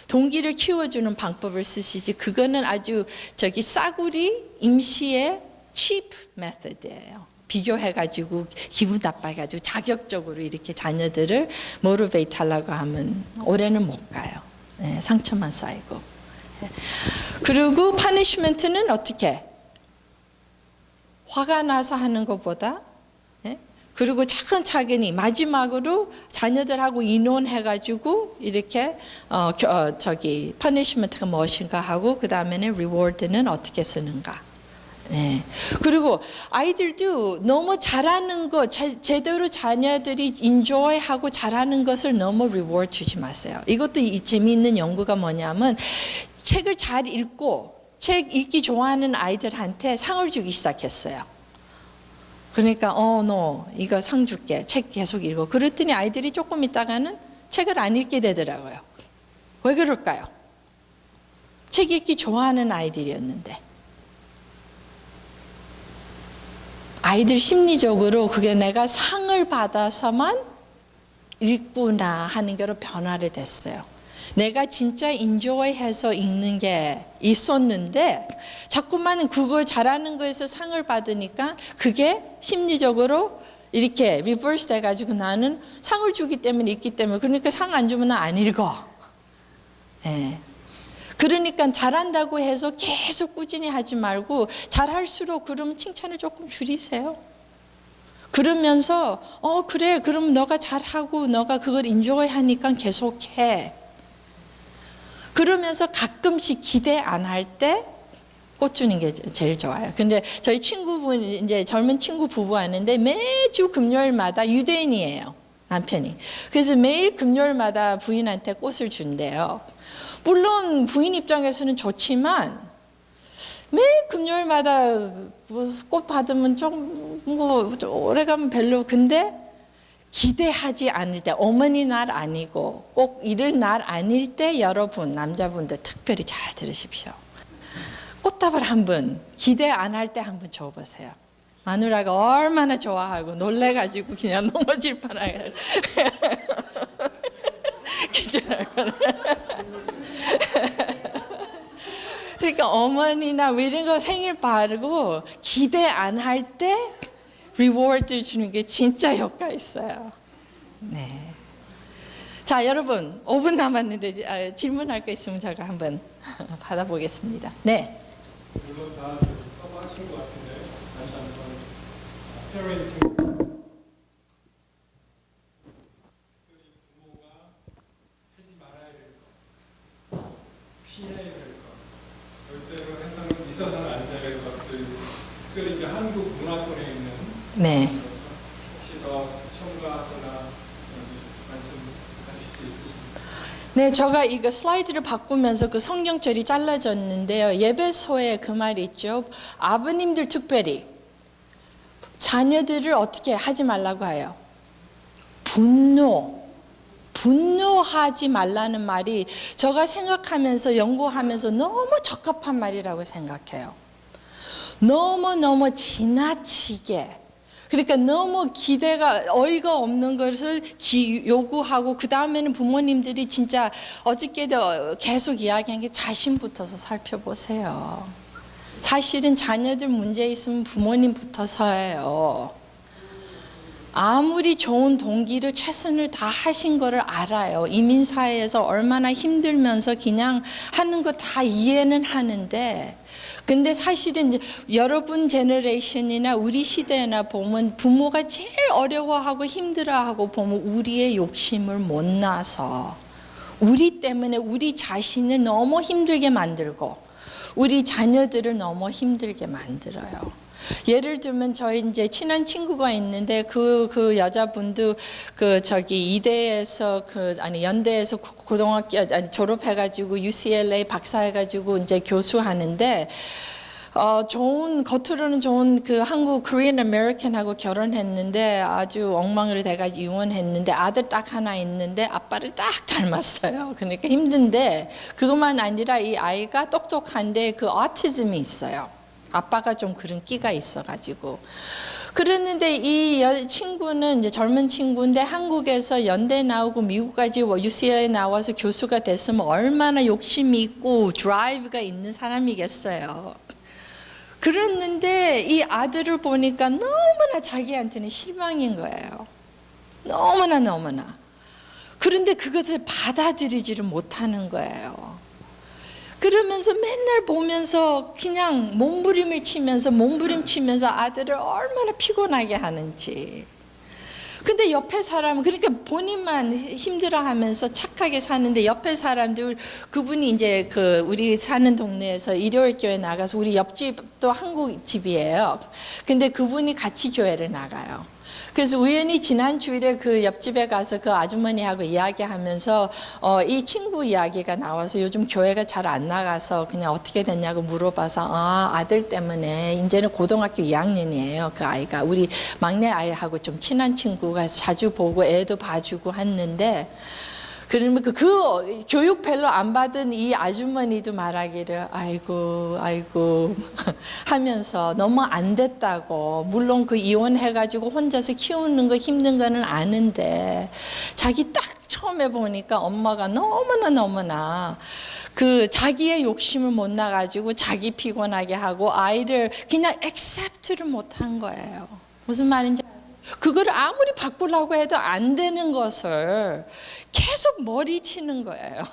Speaker 1: 동기를 키워주는 방법을 쓰시지. 그거는 아주 싸구리 임시의 cheap method예요. 비교해가지고 기분 나빠가지고 자격적으로 이렇게 자녀들을 모티베이트 하려고 하면 올해는 못 가요. 예, 상처만 쌓이고. 예. 그리고 파니시먼트는 어떻게? 화가 나서 하는 것보다, 예? 그리고 차근차근히 마지막으로 자녀들하고 의논해가지고 이렇게 파니시먼트가 무엇인가 하고 그 다음에는 리워드는 어떻게 쓰는가. 네. 그리고 아이들도 너무 잘하는 거 제대로 자녀들이 인조이하고 잘하는 것을 너무 리워드 주지 마세요. 이것도 재미있는 연구가 뭐냐면 책을 잘 읽고 책 읽기 좋아하는 아이들한테 상을 주기 시작했어요. 그러니까 너 이거 상 줄게. 책 계속 읽어. 그랬더니 아이들이 조금 있다가는 책을 안 읽게 되더라고요. 왜 그럴까요? 책 읽기 좋아하는 아이들이었는데. 아이들 심리적으로 그게 내가 상을 받아서만 읽구나 하는 게로 변화를 됐어요. 내가 진짜 인조이해서 읽는 게 있었는데 자꾸만 그걸 잘하는 거에서 상을 받으니까 그게 심리적으로 이렇게 리버스 돼가지고 나는 상을 주기 때문에 읽기 때문에 그러니까 상 안 주면 나 안 읽어. 예. 그러니까 잘한다고 해서 계속 꾸준히 하지 말고 잘할수록 그러면 칭찬을 조금 줄이세요. 그러면서 그래 그럼 너가 잘하고 너가 그걸 인조이 하니까 계속해. 그러면서 가끔씩 기대 안 할 때 꽃 주는 게 제일 좋아요. 근데 저희 친구분 이제 젊은 친구 부부 하는데 매주 금요일마다 유대인이에요. 남편이. 그래서 매일 금요일마다 부인한테 꽃을 준대요. 물론 부인 입장에서는 좋지만 매일 금요일마다 꽃 받으면 좀 오래가면 별로. 근데 기대하지 않을 때 어머니 날 아니고 꼭 이럴 날 아닐 때 여러분 남자분들 특별히 잘 들으십시오. 꽃다발 한번 기대 안 할 때 한번 줘보세요. 마누라가 얼마나 좋아하고 놀래가지고 그냥 넘어질 뻔하게 기절할 뻔. 그러니까 어머니나 이런 거 생일 바르고 기대 안 할 때 리워드 주는 게 진짜 효과 있어요. 네. 자, 여러분 5분 남았는데 질문할 거 있으면 제가 한번 받아보겠습니다. 네.
Speaker 5: 물론 다 커버하신 것 같은데 다시 한번 페어렌팅 부모가 하지 말아야 될 것, 피해야 될 것, 절대로 해서는 있어서는 안 될 것들, 특별히 이제 한국 문화권에 있는
Speaker 1: 네.
Speaker 5: 혹시 더 첨가하거나 말씀하실 수 있으십니까?
Speaker 1: 네, 제가 이거 슬라이드를 바꾸면서 그 성경절이 잘라졌는데요. 예배소에 그 말이 있죠. 아버님들 특별히 자녀들을 어떻게 하지 말라고 해요. 분노하지 말라는 말이 제가 생각하면서 연구하면서 너무 적합한 말이라고 생각해요. 너무 지나치게. 그러니까 너무 기대가 어이가 없는 것을 요구하고 그 다음에는 부모님들이 진짜 어저께도 계속 이야기한 게 자신부터서 살펴보세요. 사실은 자녀들 문제 있으면 부모님부터서예요. 아무리 좋은 동기를 최선을 다 하신 거를 알아요. 이민사회에서 얼마나 힘들면서 그냥 하는 거 다 이해는 하는데 근데 사실은 이제 여러분 제너레이션이나 우리 시대나 보면 부모가 제일 어려워하고 힘들어하고 보면 우리의 욕심을 못 나서 우리 때문에 우리 자신을 너무 힘들게 만들고 우리 자녀들을 너무 힘들게 만들어요. 예를 들면 저희 이제 친한 친구가 있는데 그 여자분도 이대에서 연대에서 고등학교 졸업해가지고 UCLA 박사해가지고 이제 교수하는데 좋은 겉으로는 좋은 그 한국 코리안 아메리칸하고 결혼했는데 아주 엉망으로 돼가지고 이혼했는데 아들 딱 하나 있는데 아빠를 딱 닮았어요. 그러니까 힘든데 그것만 아니라 이 아이가 똑똑한데 그 오티즘이 있어요. 아빠가 좀 그런 끼가 있어가지고. 그랬는데 이 친구는 이제 젊은 친구인데 한국에서 연대 나오고 미국까지 UCLA 나와서 교수가 됐으면 얼마나 욕심이 있고 드라이브가 있는 사람이겠어요. 그랬는데 이 아들을 보니까 너무나 자기한테는 실망인 거예요. 너무나. 그런데 그것을 받아들이지를 못하는 거예요. 그러면서 맨날 보면서 그냥 몸부림치면서 아들을 얼마나 피곤하게 하는지. 근데 옆에 사람은 그러니까 본인만 힘들어하면서 착하게 사는데 옆에 사람들 그분이 이제 그 우리 사는 동네에서 일요일 교회 나가서 우리 옆집도 한국 집이에요. 근데 그분이 같이 교회를 나가요. 그래서 우연히 지난 주일에 그 옆집에 가서 그 아주머니하고 이야기하면서 이 친구 이야기가 나와서 요즘 교회가 잘 안 나가서 그냥 어떻게 됐냐고 물어봐서 아들 때문에 이제는 고등학교 2학년이에요. 그 아이가 우리 막내 아이하고 좀 친한 친구가 자주 보고 애도 봐주고 했는데 그러면 그 교육 별로 안 받은 이 아주머니도 말하기를 아이고 하면서 너무 안 됐다고. 물론 그 이혼해가지고 혼자서 키우는 거 힘든 거는 아는데 자기 딱 처음에 보니까 엄마가 너무나 그 자기의 욕심을 못 나가지고 자기 피곤하게 하고 아이를 그냥 accept를 못한 거예요. 무슨 말인지 그걸 아무리 바꾸려고 해도 안 되는 것을 계속 머리치는 거예요.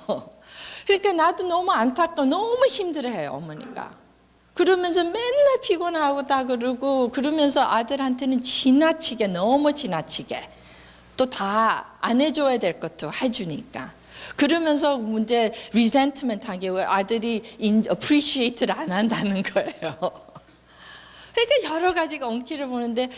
Speaker 1: 그러니까 나도 너무 안타까워, 너무 힘들어해요, 어머니가. 그러면서 맨날 피곤하고 다 그러면서 아들한테는 너무 지나치게 또 다 안 해줘야 될 것도 해주니까. 그러면서 문제 resentment 한 게 아들이 appreciate를 안 한다는 거예요. 그러니까 여러 가지가 엉키를 보는데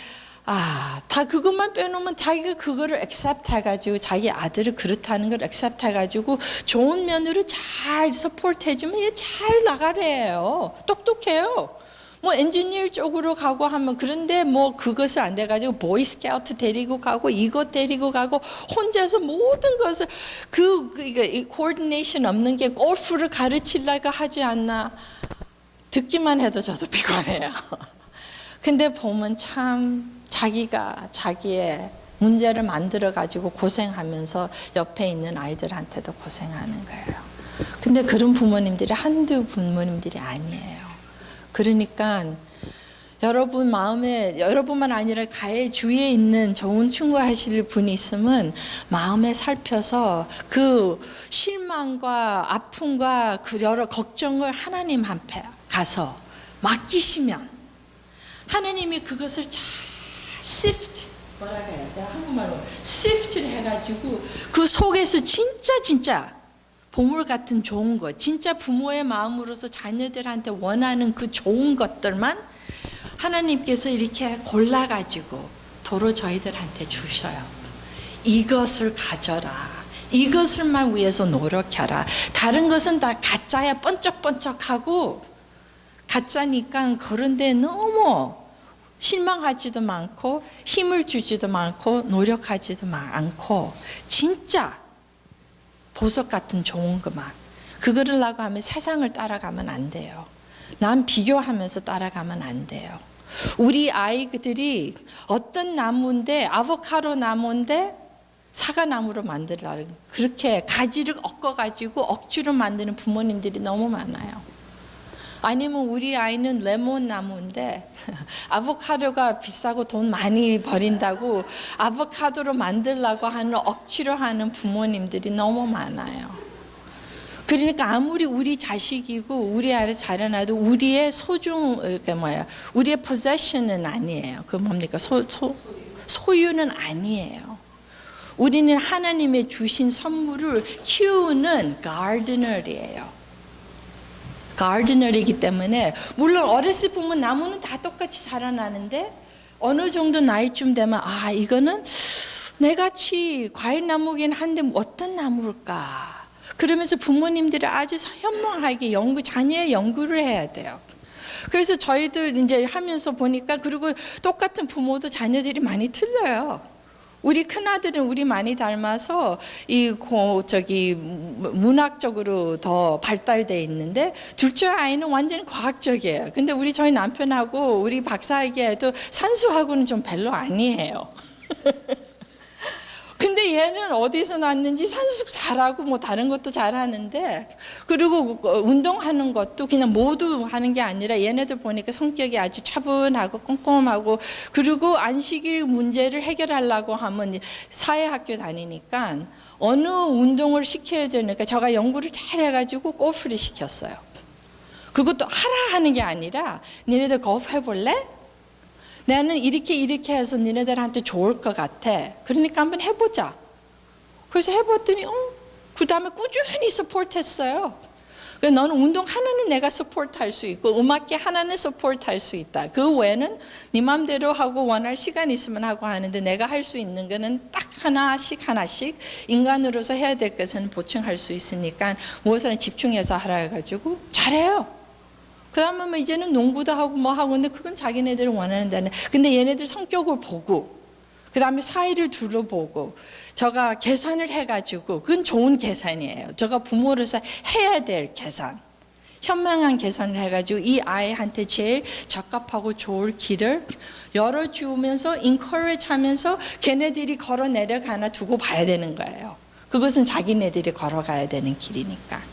Speaker 1: 다 그것만 빼놓으면 자기가 그거를 accept 해가지고 자기 아들을 그렇다는 걸 accept 해가지고 좋은 면으로 잘 support 해주면 얘 잘 나가래요. 똑똑해요. 뭐 엔지니어 쪽으로 가고 하면 그런데 뭐 그것을 안 돼가지고 보이스카우트 데리고 가고 이것 데리고 가고 혼자서 모든 것을 코디네이션 없는 게 골프를 가르치려고 하지 않나. 듣기만 해도 저도 피곤해요. 근데 보면 참 자기가 자기의 문제를 만들어 가지고 고생하면서 옆에 있는 아이들한테도 고생하는 거예요. 근데 그런 부모님들이 한두 부모님들이 아니에요. 그러니까 여러분 마음에 여러분만 아니라 가해 주위에 있는 좋은 친구 하실 분이 있으면 마음에 살펴서 그 실망과 아픔과 그 여러 걱정을 하나님 앞에 가서 맡기시면 하나님이 그것을 잘 sift 뭐라고 해야 돼? 한국말로 sift를 해가지고 그 속에서 진짜 보물 같은 좋은 것, 진짜 부모의 마음으로서 자녀들한테 원하는 그 좋은 것들만 하나님께서 이렇게 골라가지고 도로 저희들한테 주셔요. 이것을 가져라. 이것을만 위해서 노력해라. 다른 것은 다 가짜야 번쩍번쩍하고 가짜니까 그런데 너무 실망하지도 많고 힘을 주지도 많고 노력하지도 않고 진짜 보석 같은 좋은 것만 그거를 하고 하면 세상을 따라가면 안 돼요. 남 비교하면서 따라가면 안 돼요. 우리 아이들이 어떤 나무인데 아보카도 나무인데 사과나무로 만들라고 그렇게 가지를 엮어가지고 억지로 만드는 부모님들이 너무 많아요. 아니면 우리 아이는 레몬 나무인데 아보카도가 비싸고 돈 많이 버린다고 아보카도로 만들려고 하는 억지로 하는 부모님들이 너무 많아요. 그러니까 아무리 우리 자식이고 우리 아이를 자라나도 우리의 우리의 possession은 아니에요. 그 뭡니까? 소유는 아니에요. 우리는 하나님의 주신 선물을 키우는 gardener이에요. 가르디너이기 때문에 물론 어렸을 때 보면 나무는 다 똑같이 자라나는데 어느 정도 나이쯤 되면 이거는 내같이 과일 나무긴 한데 어떤 나무일까 그러면서 부모님들이 아주 현명하게 자녀의 연구를 해야 돼요. 그래서 저희들 이제 하면서 보니까 그리고 똑같은 부모도 자녀들이 많이 틀려요. 우리 큰아들은 우리 많이 닮아서 문학적으로 더 발달돼 있는데 둘째 아이는 완전히 과학적이에요. 근데 저희 남편하고 우리 박사에게도 산수하고는 좀 별로 아니에요. 근데 얘는 어디서 났는지 산수 잘하고 뭐 다른 것도 잘하는데, 그리고 운동하는 것도 그냥 모두 하는 게 아니라 얘네들 보니까 성격이 아주 차분하고 꼼꼼하고, 그리고 안식일 문제를 해결하려고 하면 사회학교 다니니까 어느 운동을 시켜야 되니까 제가 연구를 잘 해가지고 골프를 시켰어요. 그것도 하라 하는 게 아니라 니네들 골프 해볼래? 나는 이렇게 해서 니네들한테 좋을 것 같아. 그러니까 한번 해보자. 그래서 해봤더니 그 다음에 꾸준히 서포트했어요. 그래서 너는 운동 하나는 내가 서포트할 수 있고 음악계 하나는 서포트할 수 있다. 그 외에는 네 맘대로 하고 원할 시간 있으면 하고 하는데 내가 할 수 있는 거는 딱 하나씩 인간으로서 해야 될 것은 보충할 수 있으니까 무엇을 집중해서 하라 해가지고 잘해요. 그 다음에 뭐 이제는 농구도 하고 뭐 하고, 근데 그건 자기네들이 원하는 데는. 근데 얘네들 성격을 보고, 그 다음에 사이를 둘러보고, 제가 계산을 해가지고, 그건 좋은 계산이에요. 제가 부모로서 해야 될 계산. 현명한 계산을 해가지고 이 아이한테 제일 적합하고 좋을 길을 열어주면서, encourage 하면서 걔네들이 걸어 내려가나 두고 봐야 되는 거예요. 그것은 자기네들이 걸어가야 되는 길이니까.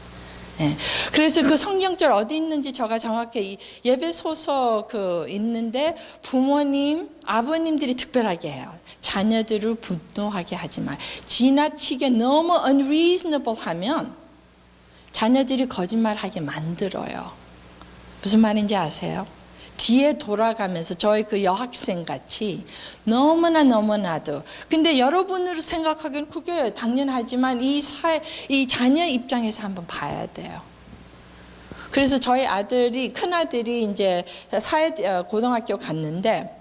Speaker 1: 네. 그래서 그 성경절 어디 있는지 제가 정확히 예배소서 있는데 부모님, 아버님들이 특별하게 해요. 자녀들을 분노하게 하지 마. 지나치게 너무 unreasonable 하면 자녀들이 거짓말하게 만들어요. 무슨 말인지 아세요? 뒤에 돌아가면서 저희 그 여학생 같이 너무나도. 근데 여러분으로 생각하기엔 그게 당연하지만 이 자녀 입장에서 한번 봐야 돼요. 그래서 저희 큰아들이 이제 고등학교 갔는데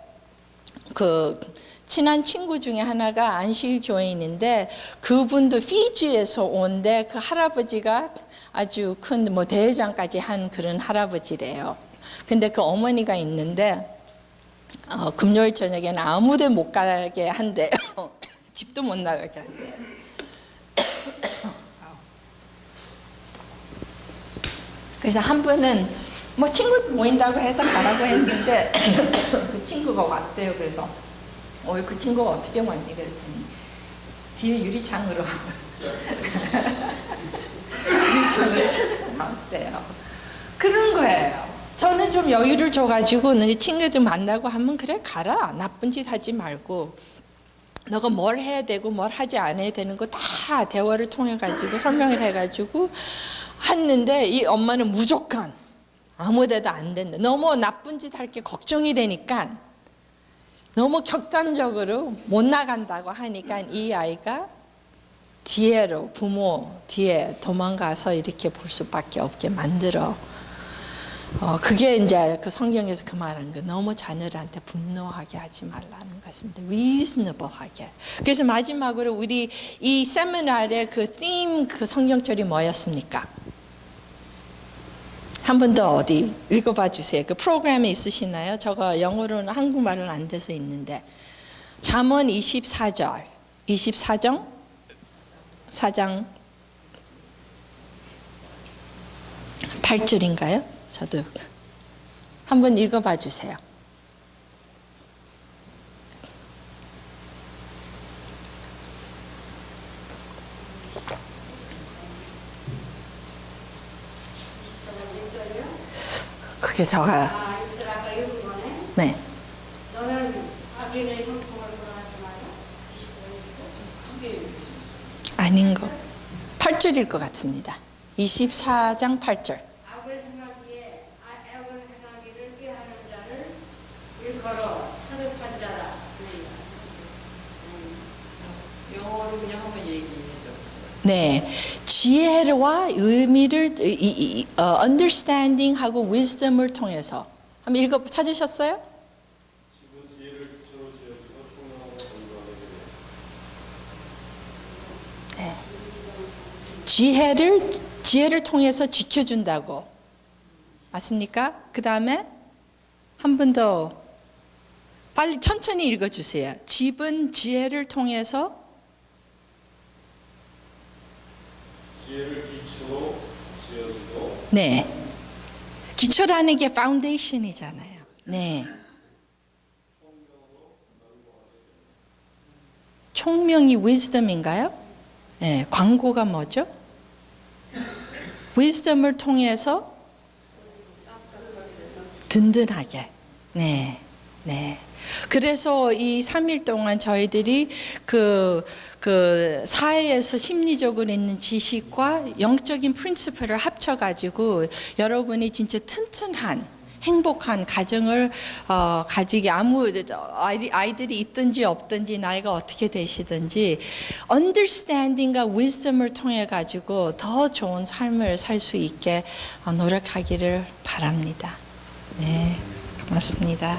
Speaker 1: 친한 친구 중에 하나가 안식 교인인데 그분도 피지에서 온데 그 할아버지가 아주 큰 대회장까지 한 그런 할아버지래요. 근데 그 어머니가 있는데 금요일 저녁에는 아무데 못 가게 한대요. 집도 못 나가게 한대요. 그래서 한 번은 친구 모인다고 해서 가라고 했는데 그 친구가 왔대요. 그래서 그 친구가 어떻게 왔니? 그랬더니 뒤에 유리창으로 나왔대요. 그런 거예요. 저는 좀 여유를 줘가지고 너희 친구들 만나고 하면 그래 가라. 나쁜 짓 하지 말고 너가 뭘 해야 되고 뭘 하지 않아야 되는 거 다 대화를 통해 가지고 설명을 해가지고 했는데 이 엄마는 무조건 아무데도 안 된다. 너무 나쁜 짓 할 게 걱정이 되니까 너무 극단적으로 못 나간다고 하니까 이 아이가 부모 뒤에 도망가서 이렇게 볼 수밖에 없게 만들어. 그게 이제 그 성경에서 그 말하는 거, 너무 자녀들한테 분노하게 하지 말라는 것입니다. reasonable하게. 그래서 마지막으로 우리 이 세미나의 그 성경절이 뭐였습니까? 한 번 더 어디 읽어봐 주세요. 그 프로그램에 있으시나요? 저거 영어로는 한국말은 안 돼서 있는데 잠언 24장 8절인가요? 저도 한번 읽어봐 주세요. 그게 저가
Speaker 3: 이스라엘과 일본에
Speaker 1: 네.
Speaker 3: 너는 악인의 형통을 불안하지 마라.
Speaker 1: 아닌 거 8절일 것 같습니다. 24장 8절.
Speaker 3: 악을 행하기에 악을 행하기를 꾀하는 자를 일컬어 사득한 자라.
Speaker 4: 영어로 그냥 한번 얘기해 줬어요.
Speaker 1: 네, 지혜와 의미를 understanding하고 wisdom을 통해서 한번 찾으셨어요? 네. 지혜를 통해서 지켜준다고 맞습니까? 그 다음에 한 번 더 빨리 천천히 읽어주세요. 집은 지혜를 통해서
Speaker 5: 지혜를 기초로 지어지고
Speaker 1: 네. 기초라는 게 파운데이션이잖아요. 네. 총명이 wisdom인가요? 네. 광고가 뭐죠? wisdom을 통해서 든든하게. 네. 네. 그래서 이 3일 동안 저희들이 그 사회에서 심리적으로 있는 지식과 영적인 프린시플을 합쳐가지고 여러분이 진짜 튼튼한 행복한 가정을 가지게 아이들이 있든지 없든지 나이가 어떻게 되시든지 understanding과 wisdom을 통해 가지고 더 좋은 삶을 살 수 있게 노력하기를 바랍니다. 네, 고맙습니다.